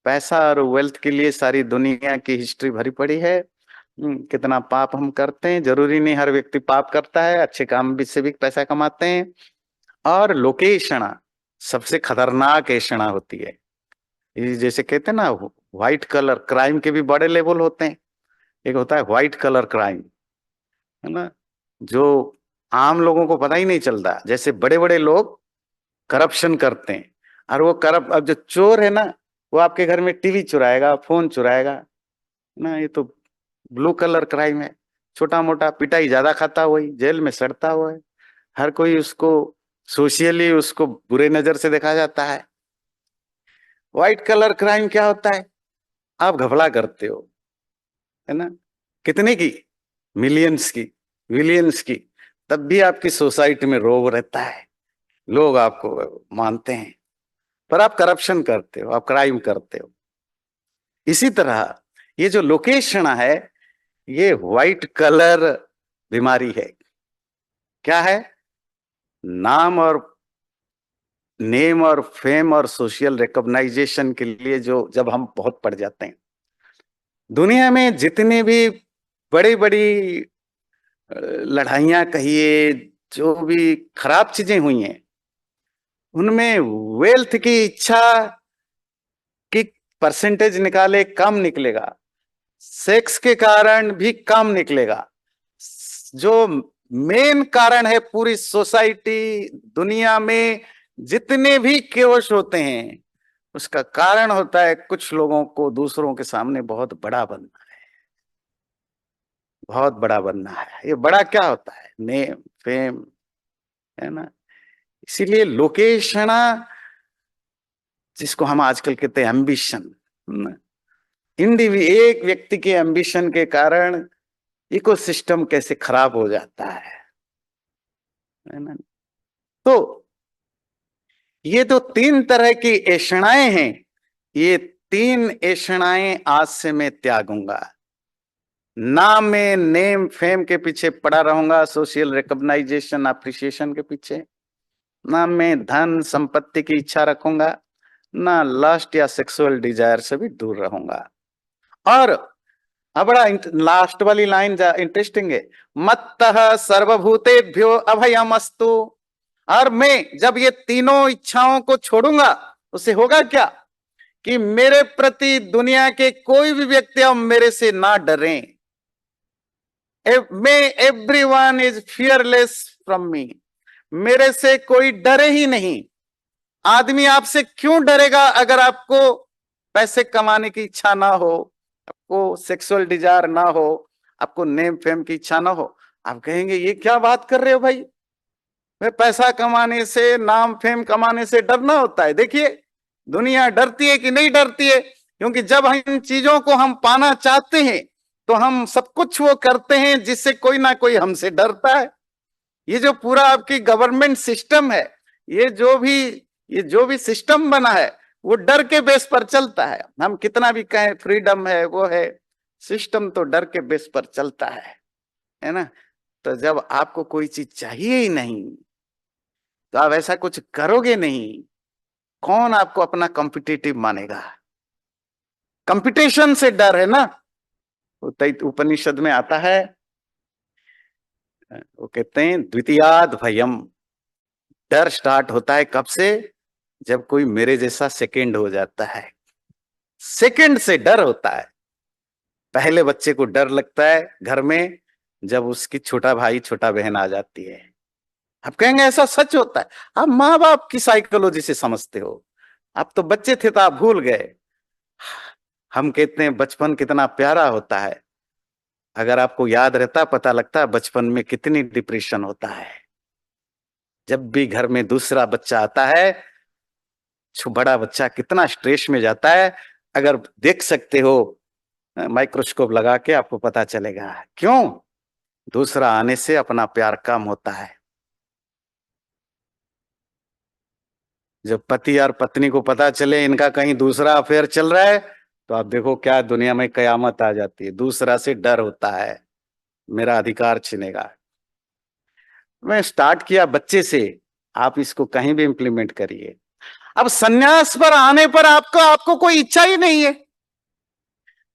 पैसा और वेल्थ के लिए सारी दुनिया की हिस्ट्री भरी पड़ी है। कितना पाप हम करते हैं, जरूरी नहीं हर व्यक्ति पाप करता है, अच्छे काम भी से भी पैसा कमाते हैं। और लोकेशणा सबसे खतरनाक ऐषणा होती है। ये जैसे कहते हैं ना, व्हाइट कलर क्राइम के भी बड़े लेवल होते हैं। एक होता है व्हाइट कलर क्राइम, है ना, जो आम लोगों को पता ही नहीं चलता, जैसे बड़े बड़े लोग करप्शन करते हैं, और वो करप्ट, अब जो चोर है ना, वो आपके घर में टीवी चुराएगा, फोन चुराएगा ना, ये तो ब्लू कलर क्राइम है। छोटा मोटा पिटाई ज्यादा खाता, वही जेल में सड़ता हुआ है, हर कोई उसको सोशली उसको बुरे नजर से देखा जाता है। व्हाइट कलर क्राइम क्या होता है, आप घपला करते हो, है ना, कितने की, मिलियंस की, बिलियंस की, तब भी आपकी सोसाइटी में रोब रहता है, लोग आपको मानते हैं, पर आप करप्शन करते हो, आप क्राइम करते हो। इसी तरह ये जो लोकेशन है, ये व्हाइट कलर बीमारी है। क्या है, नाम और नेम और फेम और सोशल रिकॉग्नाइजेशन के लिए जो जब हम बहुत पड़ जाते हैं, दुनिया में जितनी भी बड़ी बड़ी लड़ाइयां कहिए, जो भी खराब चीजें हुई हैं, उनमें वेल्थ की इच्छा की परसेंटेज निकाले कम निकलेगा, सेक्स के कारण भी कम निकलेगा। जो मेन कारण है पूरी सोसाइटी दुनिया में जितने भी केवश होते हैं, उसका कारण होता है कुछ लोगों को दूसरों के सामने बहुत बड़ा बनना है, बहुत बड़ा बनना है। ये बड़ा क्या होता है, नेम, फेम, है ना। इसीलिए लोकेशन, जिसको हम आजकल कहते हैं एम्बिशन, एक व्यक्ति के एम्बिशन के कारण इकोसिस्टम कैसे खराब हो जाता है ना। तो ये तो तीन तरह की ऐषणाएं हैं, ये तीन ऐषणाएं आज से मैं त्यागूंगा। ना मैं नेम फेम के पीछे पड़ा रहूंगा, सोशल रिकॉग्नाइजेशन अप्रिसिएशन के पीछे, ना मैं धन संपत्ति की इच्छा रखूंगा, ना लस्ट या सेक्सुअल डिजायर से भी दूर रहूंगा। और अब बड़ा लास्ट वाली लाइन इंटरेस्टिंग है, मत्तः सर्वभूतेभ्यो अभयमस्तु। और मैं जब ये तीनों इच्छाओं को छोड़ूंगा, उससे होगा क्या कि मेरे प्रति दुनिया के कोई भी व्यक्ति अब मेरे से ना डरें। मैं everyone is fearless from me, मेरे से कोई डरे ही नहीं। आदमी आपसे क्यों डरेगा अगर आपको पैसे कमाने की इच्छा ना हो, आपको सेक्सुअल डिजायर ना हो, आपको नेम फेम की इच्छा ना हो। आप कहेंगे ये क्या बात कर रहे हो भाई, मैं पैसा कमाने से, नाम फेम कमाने से डरना होता है। देखिए दुनिया डरती है कि नहीं डरती है, क्योंकि जब इन चीजों को हम पाना चाहते हैं तो हम सब कुछ वो करते हैं जिससे कोई ना कोई हमसे डरता है। ये जो पूरा आपकी गवर्नमेंट सिस्टम है, ये जो भी सिस्टम बना है वो डर के बेस पर चलता है। हम कितना भी कहें फ्रीडम है, वो है, सिस्टम तो डर के बेस पर चलता है ना। तो जब आपको कोई चीज चाहिए ही नहीं तो आप ऐसा कुछ करोगे नहीं, कौन आपको अपना कॉम्पिटिटिव मानेगा। कंपटीशन से डर है ना। उपनिषद में आता है, वो कहते हैं द्वितीयाद भयम। डर स्टार्ट होता है कब से, जब कोई मेरे जैसा सेकंड हो जाता है, सेकंड से डर होता है। पहले बच्चे को डर लगता है घर में जब उसकी छोटा भाई छोटा बहन आ जाती है। आप कहेंगे ऐसा सच होता है? आप माँ बाप की साइकोलॉजी से समझते हो, आप तो बच्चे थे तो आप भूल गए। हम कहते हैं बचपन कितना प्यारा होता है, अगर आपको याद रहता, पता लगता है बचपन में कितनी डिप्रेशन होता है। जब भी घर में दूसरा बच्चा आता है, बड़ा बच्चा कितना स्ट्रेस में जाता है, अगर देख सकते हो माइक्रोस्कोप लगा के आपको पता चलेगा। क्यों? दूसरा आने से अपना प्यार कम होता है। जब पति और पत्नी को पता चले इनका कहीं दूसरा अफेयर चल रहा है, तो आप देखो क्या दुनिया में कयामत आ जाती है। दूसरा से डर होता है, मेरा अधिकार छिनेगा। मैं स्टार्ट किया बच्चे से, आप इसको कहीं भी इंप्लीमेंट करिए। अब सन्यास पर आने पर आपको कोई इच्छा ही नहीं है।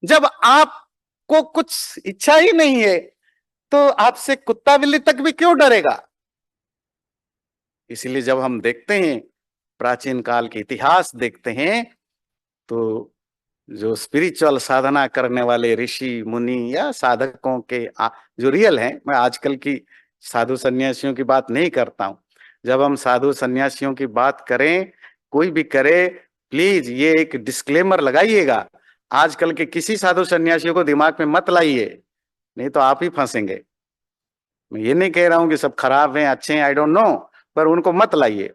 जब आपको कुछ इच्छा ही नहीं है तो आपसे कुत्ता बिल्ली तक भी क्यों डरेगा। इसलिए जब हम देखते हैं, प्राचीन काल के इतिहास देखते हैं, तो जो स्पिरिचुअल साधना करने वाले ऋषि मुनि या साधकों के जो रियल हैं, मैं आजकल की साधु सन्यासियों की बात नहीं करता हूं। जब हम साधु सन्यासियों की बात करें, कोई भी करे, प्लीज ये एक डिस्क्लेमर लगाइएगा, आजकल के किसी साधु सन्यासियों को दिमाग में मत लाइए, नहीं तो आप ही फंसेंगे। मैं ये नहीं कह रहा हूं कि सब खराब हैं, अच्छे हैं, आई डोंट नो, पर उनको मत लाइए।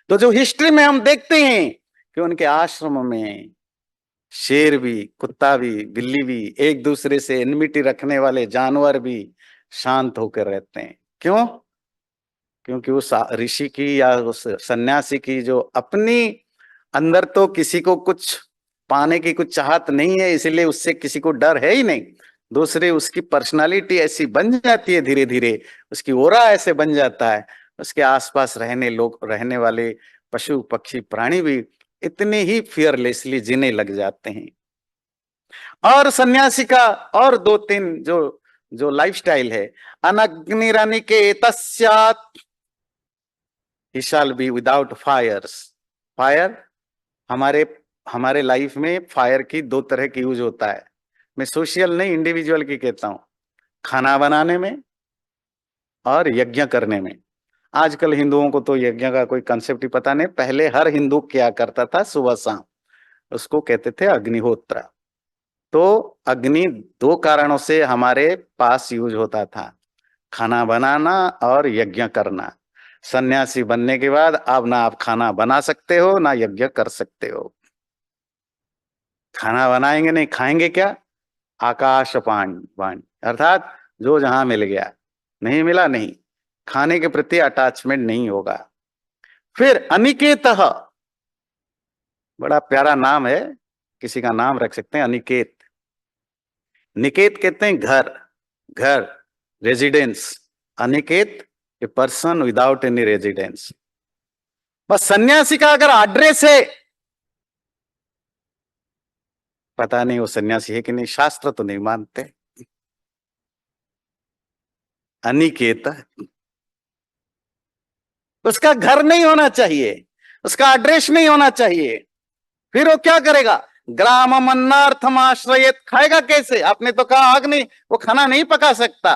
तो जो हिस्ट्री में हम देखते हैं कि उनके आश्रम में शेर भी, कुत्ता भी, बिल्ली भी, एक दूसरे से एनमिटी रखने वाले जानवर भी शांत होकर रहते हैं। क्यों? क्योंकि उस ऋषि की या उस सन्यासी की जो अपनी अंदर तो किसी को कुछ पाने की कुछ चाहत नहीं है, इसलिए उससे किसी को डर है ही नहीं। दूसरे उसकी पर्सनालिटी ऐसी बन जाती है, धीरे धीरे उसकी ओरा ऐसे बन जाता है, उसके आसपास रहने वाले पशु पक्षी प्राणी भी इतने ही फियरलेसली जीने लग जाते हैं। और सन्यासी का और दो तीन जो जो लाइफस्टाइल है, अनग्निरानी के तस्यात्, he shall be without fires. Fire, हमारे हमारे लाइफ में फायर की दो तरह की यूज होता है। मैं सोशल नहीं, इंडिविजुअल की कहता हूं। खाना बनाने में और यज्ञ करने में। आजकल हिंदुओं को तो यज्ञ का कोई कंसेप्ट ही पता नहीं। पहले हर हिंदू क्या करता था, सुबह शाम उसको कहते थे अग्निहोत्र। तो अग्नि दो कारणों से हमारे पास यूज होता था, खाना बनाना और यज्ञ करना। सन्यासी बनने के बाद अब ना आप खाना बना सकते हो ना यज्ञ कर सकते हो। खाना बनाएंगे नहीं, खाएंगे क्या? आकाश पानी वाणी, अर्थात जो जहां मिल गया, नहीं मिला नहीं। खाने के प्रति अटैचमेंट नहीं होगा। फिर अनिकेतः, बड़ा प्यारा नाम है, किसी का नाम रख सकते हैं अनिकेत। निकेत कहते हैं घर, घर, residence. Aniket a person without any residence. बस सन्यासी का अगर एड्रेस है, पता नहीं वो सन्यासी है कि नहीं, शास्त्र तो नहीं मानते। अनिकेत, उसका घर नहीं होना चाहिए, उसका एड्रेस नहीं होना चाहिए। फिर वो क्या करेगा? ग्राम अन्नार्थम आश्रयेत, खाएगा कैसे? आपने तो कहा अग्नि, वो खाना नहीं पका सकता।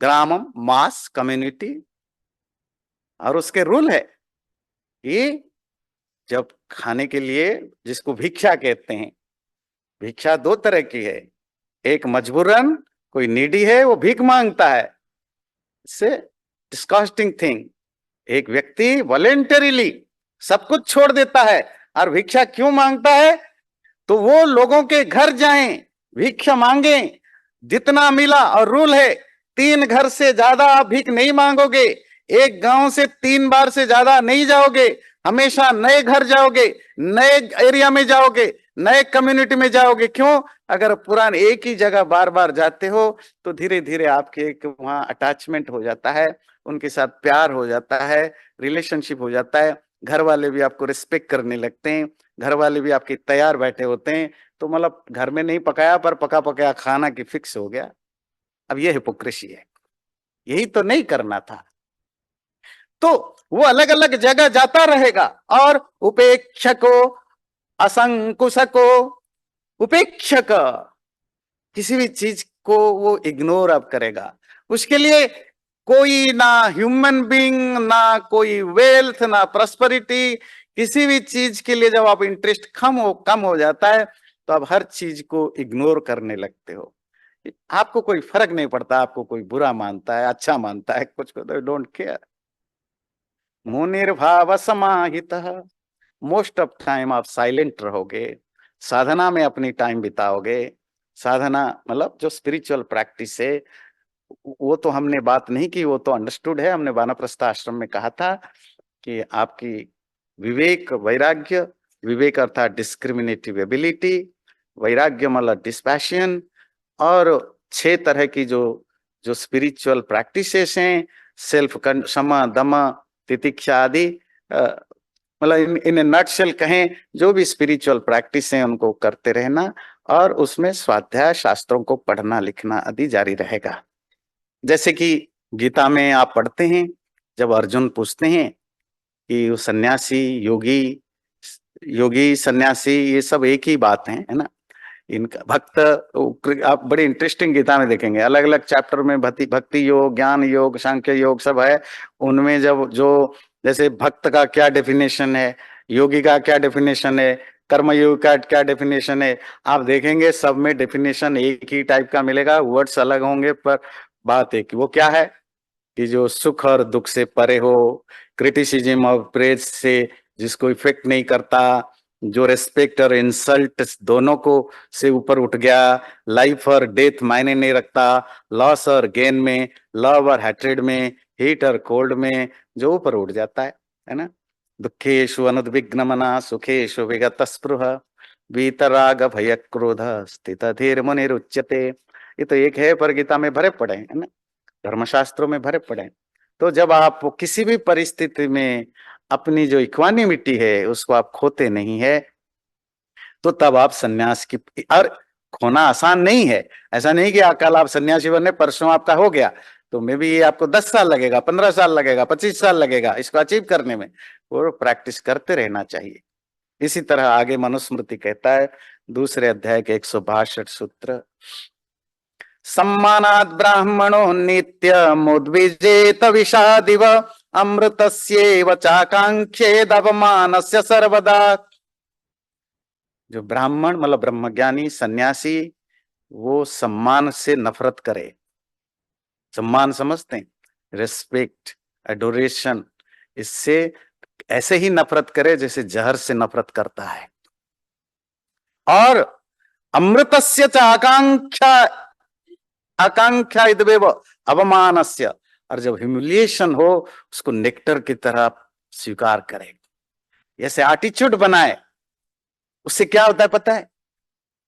ग्रामम मास कम्युनिटी, और उसके रूल है कि जब खाने के लिए, जिसको भिक्षा कहते हैं, भिक्षा दो तरह की है। एक मजबूरन, कोई नीडी है वो भीख मांगता है, इससे डिस्कस्टिंग थिंग। एक व्यक्ति वॉलेंटरीली सब कुछ छोड़ देता है और भिक्षा क्यों मांगता है? तो वो लोगों के घर जाएं, भिक्षा मांगे, जितना मिला। और रूल है 3 घर से ज्यादा आप भीख नहीं मांगोगे, एक गांव से 3 बार से ज्यादा नहीं जाओगे, हमेशा नए घर जाओगे, नए एरिया में जाओगे, नए कम्युनिटी में जाओगे। क्यों? अगर पुराने एक ही जगह बार बार जाते हो तो धीरे धीरे आपके एक वहां अटैचमेंट हो जाता है, उनके साथ प्यार हो जाता है, रिलेशनशिप हो जाता है। घर वाले भी आपको रिस्पेक्ट करने लगते हैं, घर वाले भी आपके तैयार बैठे होते हैं। तो मतलब घर में नहीं पकाया पर पका पकाया खाना की फिक्स हो गया। अब यह हिपोक्रेसी है, यही तो नहीं करना था। तो वो अलग अलग जगह जाता रहेगा और उपेक्षको, असंकुशको, उपेक्षक, किसी भी चीज को वो इग्नोर अब करेगा। उसके लिए कोई ना ह्यूमन बीइंग, ना कोई वेल्थ, ना प्रॉस्पेरिटी, किसी भी चीज के लिए जब आप इंटरेस्ट कम हो जाता है तो आप हर चीज को इग्नोर करने लगते हो। आपको कोई फर्क नहीं पड़ता, आपको कोई बुरा मानता है, अच्छा मानता है, कुछ को तो डोंट केयर। मुनिर्भाव समाहितः, मोस्ट ऑफ टाइम आप साइलेंट रहोगे, साधना में अपनी टाइम बिताओगे। साधना मतलब जो स्पिरिचुअल प्रैक्टिस है, वो तो हमने बात नहीं की, वो तो अंडरस्टूड है। हमने वानप्रस्थ आश्रम में कहा था कि आपकी विवेक वैराग्य, विवेक अर्थात डिस्क्रिमिनेटिव एबिलिटी, वैराग्य मतलब डिस्पैशन, और 6 तरह की जो जो स्पिरिचुअल प्रैक्टिसेस हैं, सेल्फ क्षमा, दम, तितिक्षा आदि, मतलब इन नटशेल कहें, जो भी स्पिरिचुअल प्रैक्टिस हैं उनको करते रहना, और उसमें स्वाध्याय शास्त्रों को पढ़ना लिखना आदि जारी रहेगा। जैसे कि गीता में आप पढ़ते हैं, जब अर्जुन पूछते हैं कि वो सन्यासी, योगी, योगी सन्यासी ये सब एक ही बात है ना? इनका भक्त, आप बड़ी इंटरेस्टिंग गीता में देखेंगे, अलग अलग चैप्टर में भक्ति योग, ज्ञान योग, सांख्य योग सब है। उनमें जब जो जैसे भक्त का क्या डेफिनेशन है, योगी का क्या डेफिनेशन है, कर्मयोग का क्या डेफिनेशन है, आप देखेंगे सब में डेफिनेशन एक ही टाइप का मिलेगा, वर्ड्स अलग होंगे पर बात एक। वो क्या है कि जो सुख और दुख से परे हो, क्रिटिसिज्म और प्रेज से जिसको इफेक्ट नहीं करता, जो रेस्पेक्ट और इंसल्ट दोनों को से ऊपर उठ गया, लाइफ और डेथ मायने नहीं रखता, लॉस और गेन में, लव और हैट्रेड में, हीट और कोल्ड में जो ऊपर उठ जाता है ना? दुखेशु अनुद्विग्न मना, सुखेशु विगत स्पृह, वीतराग भय क्रोध स्थित धीर मुनिरुच्यते। ये तो एक है पर गीता में भरे पड़े है ना, धर्मशास्त्रों में भरे पड़े। तो जब आप किसी भी परिस्थिति में अपनी जो इक्वानिमिटी है उसको आप खोते नहीं है, तो तब आप सन्यास की, और खोना आसान नहीं है। ऐसा नहीं कि कल आप सन्यासी बने परसों आपका हो गया, तो मे भी आपको 10 साल लगेगा, 15 साल लगेगा, 25 साल लगेगा इसको अचीव करने में। वो प्रैक्टिस करते रहना चाहिए। इसी तरह आगे मनुस्मृति कहता है, दूसरे अध्याय के 162 सूत्र, सम्मानात् ब्राह्मणो नित्यमुद्विजेत विषादिव, अमृतस्यैव चाकांक्षेद अवमानस्य सर्वदा। जो ब्राह्मण मतलब ब्रह्मज्ञानी सन्यासी, वो सम्मान से नफरत करे। सम्मान समझते हैं, रिस्पेक्ट, एडोरेशन, इससे ऐसे ही नफरत करे जैसे जहर से नफरत करता है। और अमृतस्य च आकांक्षा, आकांक्षा इदवेव अवमानस्य, और जब ह्यूमिलिएशन हो उसको नेक्टर की तरह स्वीकार करे, ऐसे एटीट्यूड बनाए। उससे क्या होता है पता है?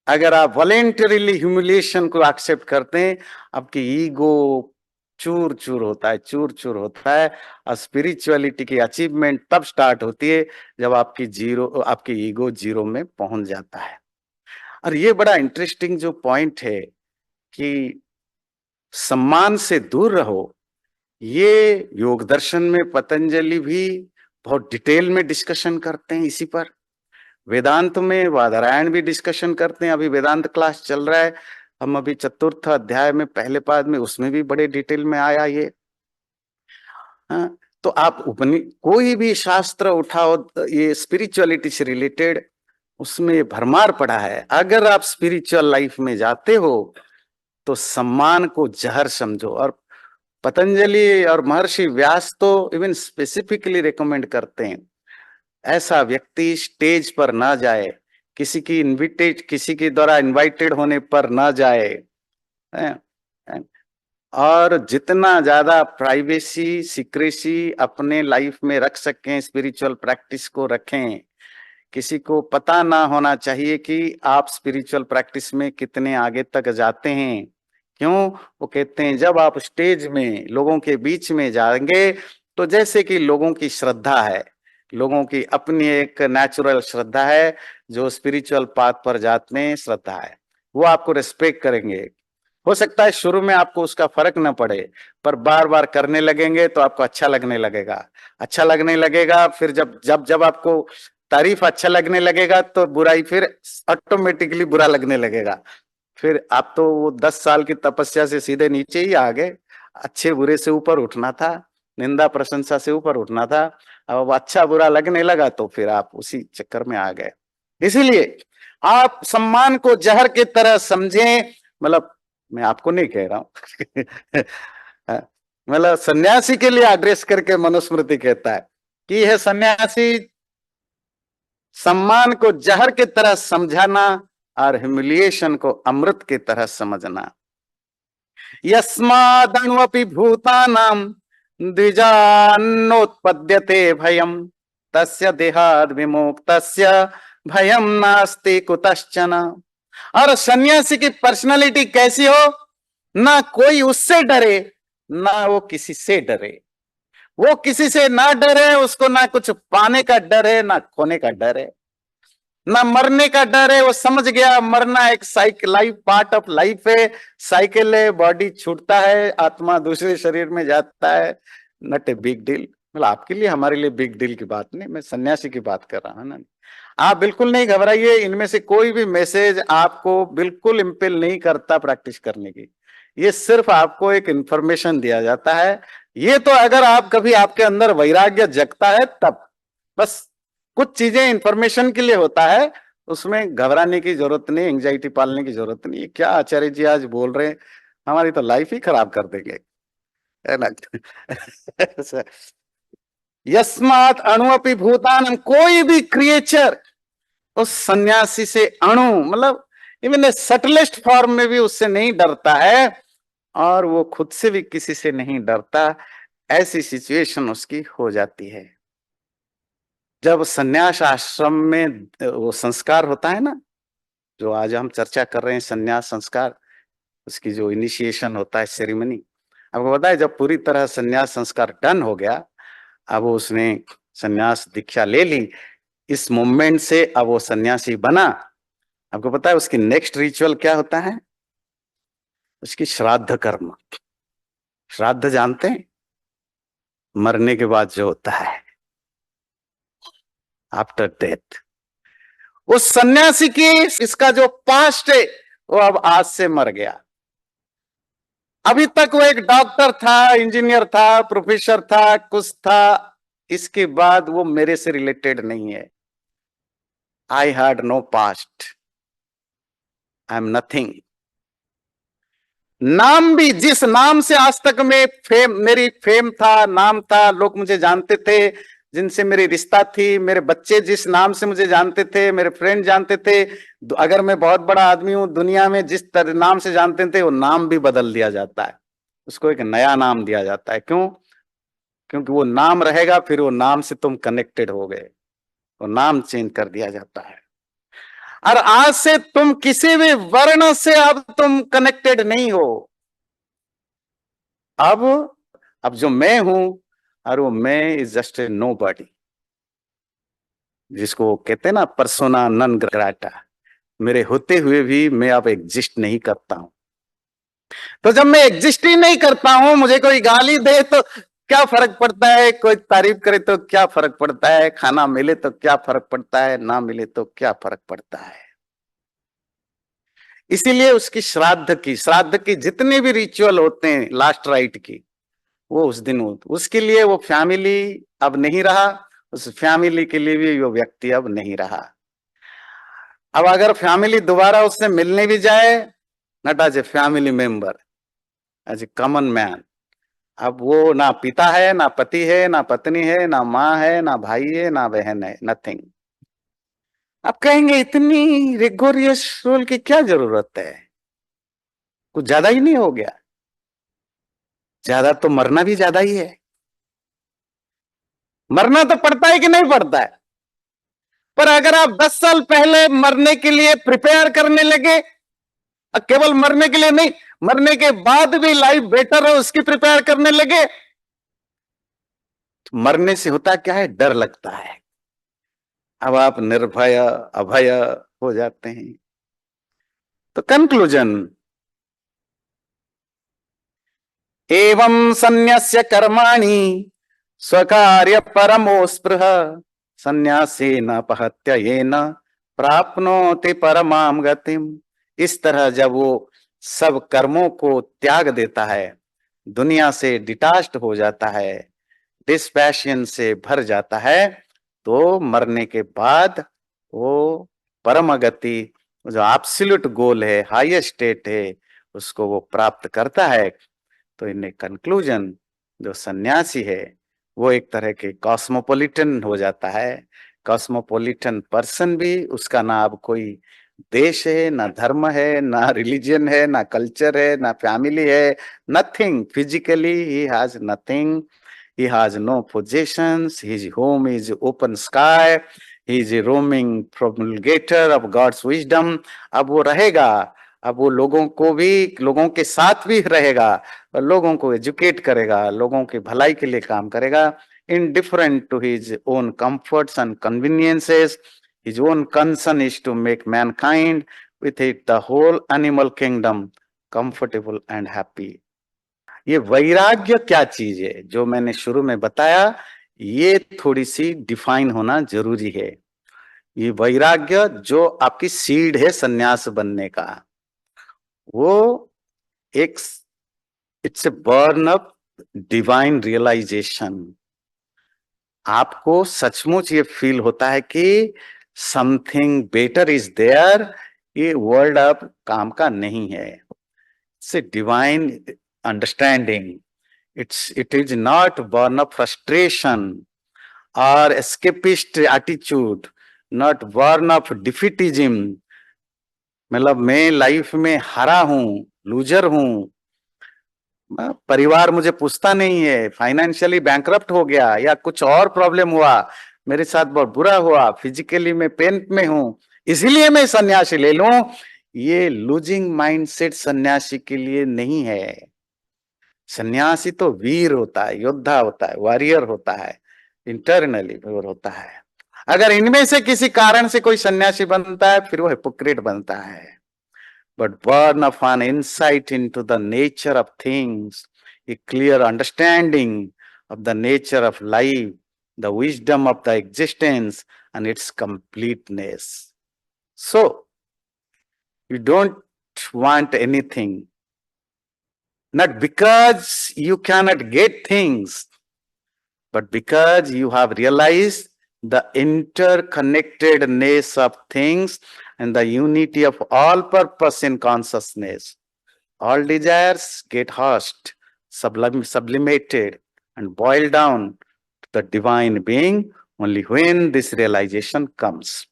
अगर आप वॉलेंटरीली ह्यूमिलिएशन को एक्सेप्ट करते हैं, आपकी ईगो चूर चूर होता है, चूर चूर होता है। और स्पिरिचुअलिटी की अचीवमेंट तब स्टार्ट होती है जब आपकी ईगो जीरो में पहुंच जाता है। और ये बड़ा इंटरेस्टिंग जो पॉइंट है कि सम्मान से दूर रहो, ये योग दर्शन में पतंजलि भी बहुत डिटेल में डिस्कशन करते हैं इसी पर। वेदांत में बादरायण भी डिस्कशन करते हैं। अभी वेदांत क्लास चल रहा है, हम अभी चतुर्थ अध्याय में पहले पाद में, उसमें भी बड़े डिटेल में आया ये। हाँ, तो आप कोई भी शास्त्र उठाओ ये स्पिरिचुअलिटी से रिलेटेड, उसमें ये भरमार पड़ा है। अगर आप स्पिरिचुअल लाइफ में जाते हो तो सम्मान को जहर समझो। और पतंजलि और महर्षि व्यास तो इवन स्पेसिफिकली रिकमेंड करते हैं ऐसा व्यक्ति स्टेज पर ना जाए, किसी के द्वारा इनवाइटेड होने पर ना जाए, और जितना ज्यादा प्राइवेसी सीक्रेसी अपने लाइफ में रख सकें, स्पिरिचुअल प्रैक्टिस को रखें। किसी को पता ना होना चाहिए कि आप स्पिरिचुअल प्रैक्टिस में कितने आगे तक जाते हैं। क्यों? वो कहते हैं जब आप स्टेज में लोगों के बीच में जाएंगे तो जैसे कि लोगों की श्रद्धा है, लोगों की अपनी एक नेचुरल श्रद्धा है, जो स्पिरिचुअल पाथ पर जाते हैं श्रद्धा है, वो आपको रिस्पेक्ट करेंगे। हो सकता है शुरू में आपको उसका फर्क न पड़े, पर बार बार करने लगेंगे तो आपको अच्छा लगने लगेगा। अच्छा लगने लगेगा, फिर जब जब जब आपको तारीफ अच्छा लगने लगेगा तो बुराई फिर ऑटोमेटिकली बुरा लगने लगेगा। फिर आप तो वो 10 साल की तपस्या से सीधे नीचे ही आ गए। अच्छे बुरे से ऊपर उठना था, निंदा प्रशंसा से ऊपर उठना था। अब अच्छा बुरा लगने लगा तो फिर आप उसी चक्कर में आ गए। इसीलिए आप सम्मान को जहर की तरह समझें। मतलब मैं आपको नहीं कह रहा हूं मतलब सन्यासी के लिए एड्रेस करके मनुस्मृति कहता है कि यह सन्यासी सम्मान को जहर की तरह समझाना और ह्यूमिलिएशन को अमृत की तरह समझना। यस्मादण्वपि भूतानां द्विजान्नोत्पद्यते भयम् तस्य देहाद् विमुक्तस्य भयम् नास्ति कुतश्चन। और सन्यासी की पर्सनालिटी कैसी हो? ना कोई उससे डरे, ना वो किसी से डरे। वो किसी से ना डरे, उसको ना कुछ पाने का डर है ना खोने का डर है, ना मरने का डर है। वो समझ गया मरना एक cycle, life part of life है, साइकिल है, बॉडी छूटता है, आत्मा दूसरे शरीर में जाता है, नॉट ए बिग डील। मतलब आपके लिए हमारे लिए बिग डील की बात नहीं, मैं सन्यासी की बात कर रहा हूं ना। आप बिल्कुल नहीं घबराइए, इनमें से कोई भी मैसेज आपको बिल्कुल इंपेल नहीं करता प्रैक्टिस करने की। ये सिर्फ आपको एक इंफॉर्मेशन दिया जाता है। ये तो अगर आप कभी आपके अंदर वैराग्य जगता है तब, बस कुछ चीजें इंफॉर्मेशन के लिए होता है, उसमें घबराने की जरूरत नहीं, एंजाइटी पालने की जरूरत नहीं। क्या आचार्य जी आज बोल रहे हैं, हमारी तो लाइफ ही खराब कर देंगे, है ना यस्मात् अणुअपि भूतान, कोई भी क्रिएचर उस सन्यासी से अणु मतलब इवन सटलेस्ट फॉर्म में भी उससे नहीं डरता है, और वो खुद से भी किसी से नहीं डरता। ऐसी सिचुएशन उसकी हो जाती है। जब सन्यास आश्रम में वो संस्कार होता है ना, जो आज हम चर्चा कर रहे हैं, सन्यास संस्कार, उसकी जो इनिशिएशन होता है सेरेमनी, आपको पता है जब पूरी तरह सन्यास संस्कार डन हो गया, अब उसने सन्यास दीक्षा ले ली, इस मूवमेंट से अब वो सन्यासी बना। आपको पता है उसकी नेक्स्ट रिचुअल क्या होता है? उसकी श्राद्ध कर्म। श्राद्ध जानते हैं? मरने के बाद जो होता है आफ्टर डेथ। उस सन्यासी की इसका जो पास्ट है वो अब आज से मर गया। अभी तक वो एक डॉक्टर था, इंजीनियर था, प्रोफेसर था, कुछ था, इसके बाद वो मेरे से रिलेटेड नहीं है। I had no past, I am nothing. नाम भी, जिस नाम से आज तक मेरी फेम था, नाम था, लोग मुझे जानते थे, जिनसे मेरी रिश्ता थी, मेरे बच्चे जिस नाम से मुझे जानते थे, मेरे फ्रेंड जानते थे, अगर मैं बहुत बड़ा आदमी हूं दुनिया में, जिस नाम से जानते थे वो नाम भी बदल दिया जाता है। उसको एक नया नाम दिया जाता है। क्यों? क्योंकि वो नाम रहेगा, फिर वो नाम से तुम कनेक्टेड हो गए, वो नाम चेंज कर दिया जाता है। और आज से तुम किसी भी वर्ण से अब तुम कनेक्टेड नहीं हो। अब जो मैं हूं, और वो मैं is just a nobody, जिसको कहते हैं ना पर्सोना नन ग्राटा, मेरे होते हुए भी मैं अब एग्जिस्ट नहीं करता हूं। तो जब मैं एग्जिस्ट ही नहीं करता हूं, मुझे कोई गाली दे तो क्या फर्क पड़ता है, कोई तारीफ करे तो क्या फर्क पड़ता है, खाना मिले तो क्या फर्क पड़ता है, ना मिले तो क्या फर्क पड़ता है। इसीलिए उसकी श्राद्ध की जितने भी रिचुअल होते हैं लास्ट राइट की, वो उस दिन उसके लिए वो फैमिली अब नहीं रहा, उस फैमिली के लिए भी वो व्यक्ति अब नहीं रहा। अब अगर फैमिली दोबारा उससे मिलने भी जाए, not as a family member, as a common man, अब वो ना पिता है, ना पति है, ना पत्नी है, ना माँ है, ना भाई है, ना बहन है, नथिंग। आप कहेंगे इतनी रिगोरियस रोल की क्या जरूरत है, कुछ ज्यादा ही नहीं हो गया? ज्यादा तो मरना भी ज्यादा ही है। मरना तो पड़ता है कि नहीं पड़ता है? पर अगर आप 10 साल पहले मरने के लिए प्रिपेयर करने लगे, केवल मरने के लिए नहीं, मरने के बाद भी लाइफ बेटर है उसकी प्रिपेयर करने लगे, तो मरने से होता क्या है, डर लगता है। अब आप निर्भय अभय हो जाते हैं। तो कंक्लूजन, एवं सन्न्यस्य कर्माणि स्वकार्य परमो स्पृह सन्यासेन पहत्ययेन प्राप्नोति परमाम गतिम। इस तरह जब वो सब कर्मों को त्याग देता है, दुनिया से डिटाच्ड हो जाता है, डिस्पैशन से भर जाता है, तो मरने के बाद वो परम गति, जो एब्सोल्यूट गोल है, हाईएस्ट स्टेट है, उसको वो प्राप्त करता है। तो इन कंक्लूजन, जो सन्यासी है वो एक तरह के कॉस्मोपॉलिटन हो जाता है। कॉस्मोपॉलिटन पर्सन भी, उसका ना अब कोई देश है, ना धर्म है, ना रिलीजन है, ना कल्चर है, ना फैमिली है, nothing. Physically he has nothing, he has no possessions, his home is open sky, he is a roaming promulgator of God's wisdom। अब वो रहेगा, अब वो लोगों के साथ भी रहेगा, और लोगों को एजुकेट करेगा, लोगों की भलाई के लिए काम करेगा, indifferent to his own comforts and conveniences। His own concern is to make mankind, with it the whole animal kingdom, comfortable and happy। ये वैराग्य क्या चीज है, जो मैंने शुरू में बताया, ये थोड़ी सी डिफाइन होना जरूरी है। ये वैराग्य जो आपकी सीड है सन्यास बनने का, वो एक, it's a burn up divine realisation. आपको सचमुच ये फील होता है कि समथिंग बेटर इज देयर, ये वर्ल्ड अब काम का नहीं है। It's a divine understanding. It is not born of frustration or escapist attitude, not born of defeatism। मतलब मैं लाइफ में हारा हूं, लूजर हूं, परिवार मुझे पूछता नहीं है, फाइनेंशियली बैंकरप्ट हो गया, या कुछ और प्रॉब्लम हुआ, मेरे साथ बहुत बुरा हुआ, फिजिकली मैं पेन में हूं, इसीलिए मैं सन्यासी ले लूं। ये लूजिंग माइंडसेट सन्यासी के लिए नहीं है। सन्यासी तो वीर होता है, योद्धा होता है, वॉरियर होता है, इंटरनली प्योर होता है। अगर इनमें से किसी कारण से कोई सन्यासी बनता है, फिर वो हिपोक्रेट बनता है। But born of an insight into the nature of things, a clear understanding of the nature of life, the wisdom of the existence and its completeness। So you don't want anything, not because you cannot get things, but because you have realized the interconnectedness of things and the unity of all purpose in consciousness। All desires get hushed, sublimated, and boiled down to the divine being only when this realization comes।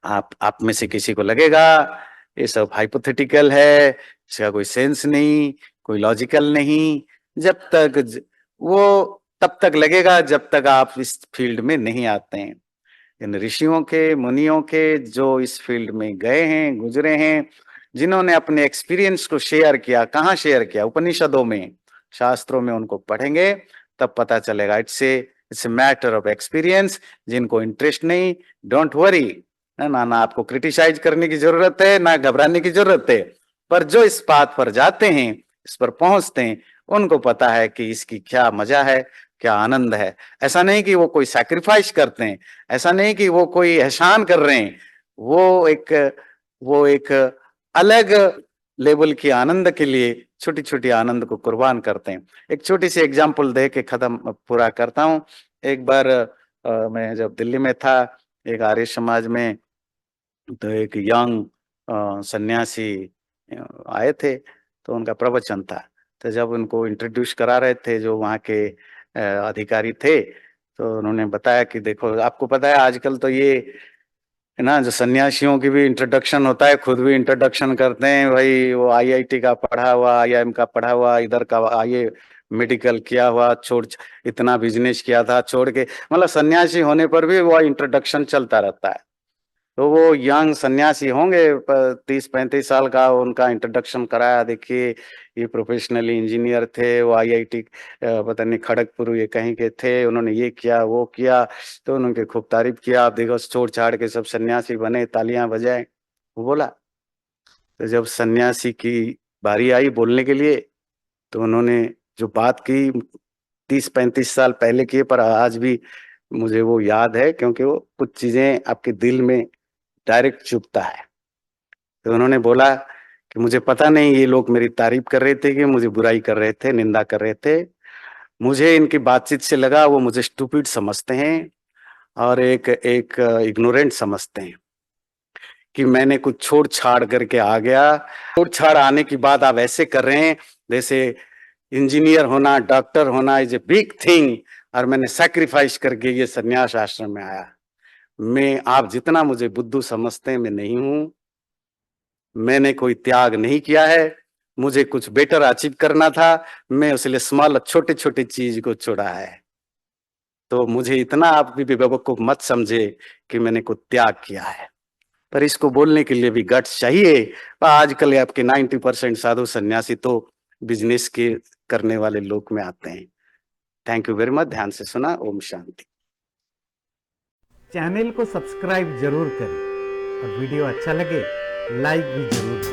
आप में से किसी को लगेगा ये सब हाइपोथेटिकल है, इसका कोई सेंस नहीं, कोई लॉजिकल नहीं। वो तब तक लगेगा जब तक आप इस फील्ड में नहीं आते हैं। इन ऋषियों के, मुनियों के, जो इस फील्ड में गए हैं, गुजरे हैं, जिन्होंने अपने एक्सपीरियंस को शेयर किया, कहाँ शेयर किया? उपनिषदों में, शास्त्रों में। उनको पढ़ेंगे तब पता चलेगा। It's a matter of experience. जिनको इंटरेस्ट नहीं, डोंट वरी। ना आपको क्रिटिसाइज करने की जरूरत है, ना घबराने की जरूरत है। पर जो इस बात पर जाते हैं, इस पर पहुंचते हैं, उनको पता है कि इसकी क्या मजा है, क्या आनंद है। ऐसा नहीं कि वो कोई सैक्रिफाइस करते हैं, ऐसा नहीं कि वो कोई एहसान कर रहे हैं। वो एक अलग लेवल की आनंद के लिए छोटी छोटी आनंद को कुर्बान करते हैं। एक छोटी सी एग्जांपल दे के खत्म पूरा करता हूँ। एक बार मैं जब दिल्ली में था, एक आर्य समाज में, तो एक यंग सन्यासी आए थे। तो उनका प्रवचन था। तो जब उनको इंट्रोड्यूस करा रहे थे जो वहाँ के अधिकारी थे, तो उन्होंने बताया कि देखो, आपको पता है आजकल तो ये है ना, जो सन्यासियों की भी इंट्रोडक्शन होता है, खुद भी इंट्रोडक्शन करते हैं भाई। वो आईआईटी का पढ़ा हुआ, आईआईएम का पढ़ा हुआ, इधर का आईए मेडिकल किया हुआ, इतना बिजनेस किया था, छोड़ के, मतलब सन्यासी होने पर भी वो इंट्रोडक्शन चलता रहता है। तो वो यंग सन्यासी होंगे 30-35 साल का, उनका इंट्रोडक्शन कराया। देखिए, ये प्रोफेशनली इंजीनियर थे, वो आईआईटी पता नहीं खड़गपुर ये कहीं के थे, उन्होंने ये किया वो किया। तो उन्होंने खूब तारीफ किया। आप देखो, छोड़ छाड़ के सब सन्यासी बने, तालियां बजाए। वो बोला। तो जब सन्यासी की बारी आई बोलने के लिए, तो उन्होंने जो बात की 30-35 साल पहले की, पर आज भी मुझे वो याद है, क्योंकि वो कुछ चीजें आपके दिल में डायरेक्ट चुभता है। तो उन्होंने बोला कि मुझे पता नहीं ये लोग मेरी तारीफ कर रहे थे कि मुझे बुराई कर रहे थे, निंदा कर रहे थे। मुझे इनकी बातचीत से लगा वो मुझे स्टूपिड समझते हैं और एक एक इग्नोरेंट समझते हैं कि मैंने कुछ छोड़ छाड़ करके आ गया। छोड़ छाड़ आने की बात आप ऐसे कर रहे हैं जैसे इंजीनियर होना, डॉक्टर होना इज ए बिग थिंग, और मैंने सैक्रिफाइस करके ये सन्यास आश्रम में आया। आप जितना मुझे बुद्धू समझते हैं, मैं नहीं हूं। मैंने कोई त्याग नहीं किया है। मुझे कुछ बेटर अचीव करना था, मैं उसलिए स्मॉल छोटे छोटे चीज को छोड़ा है। तो मुझे इतना आप भी बेवकूफ मत समझे कि मैंने कुछ त्याग किया है। पर इसको बोलने के लिए भी गट्स चाहिए। पर आजकल आपके 90% साधु सन्यासी तो बिजनेस के करने वाले लोग में आते हैं। Thank you very much. ध्यान से सुना। ओम शांति। चैनल को सब्सक्राइब जरूर करें और वीडियो अच्छा लगे लाइक भी जरूर करें।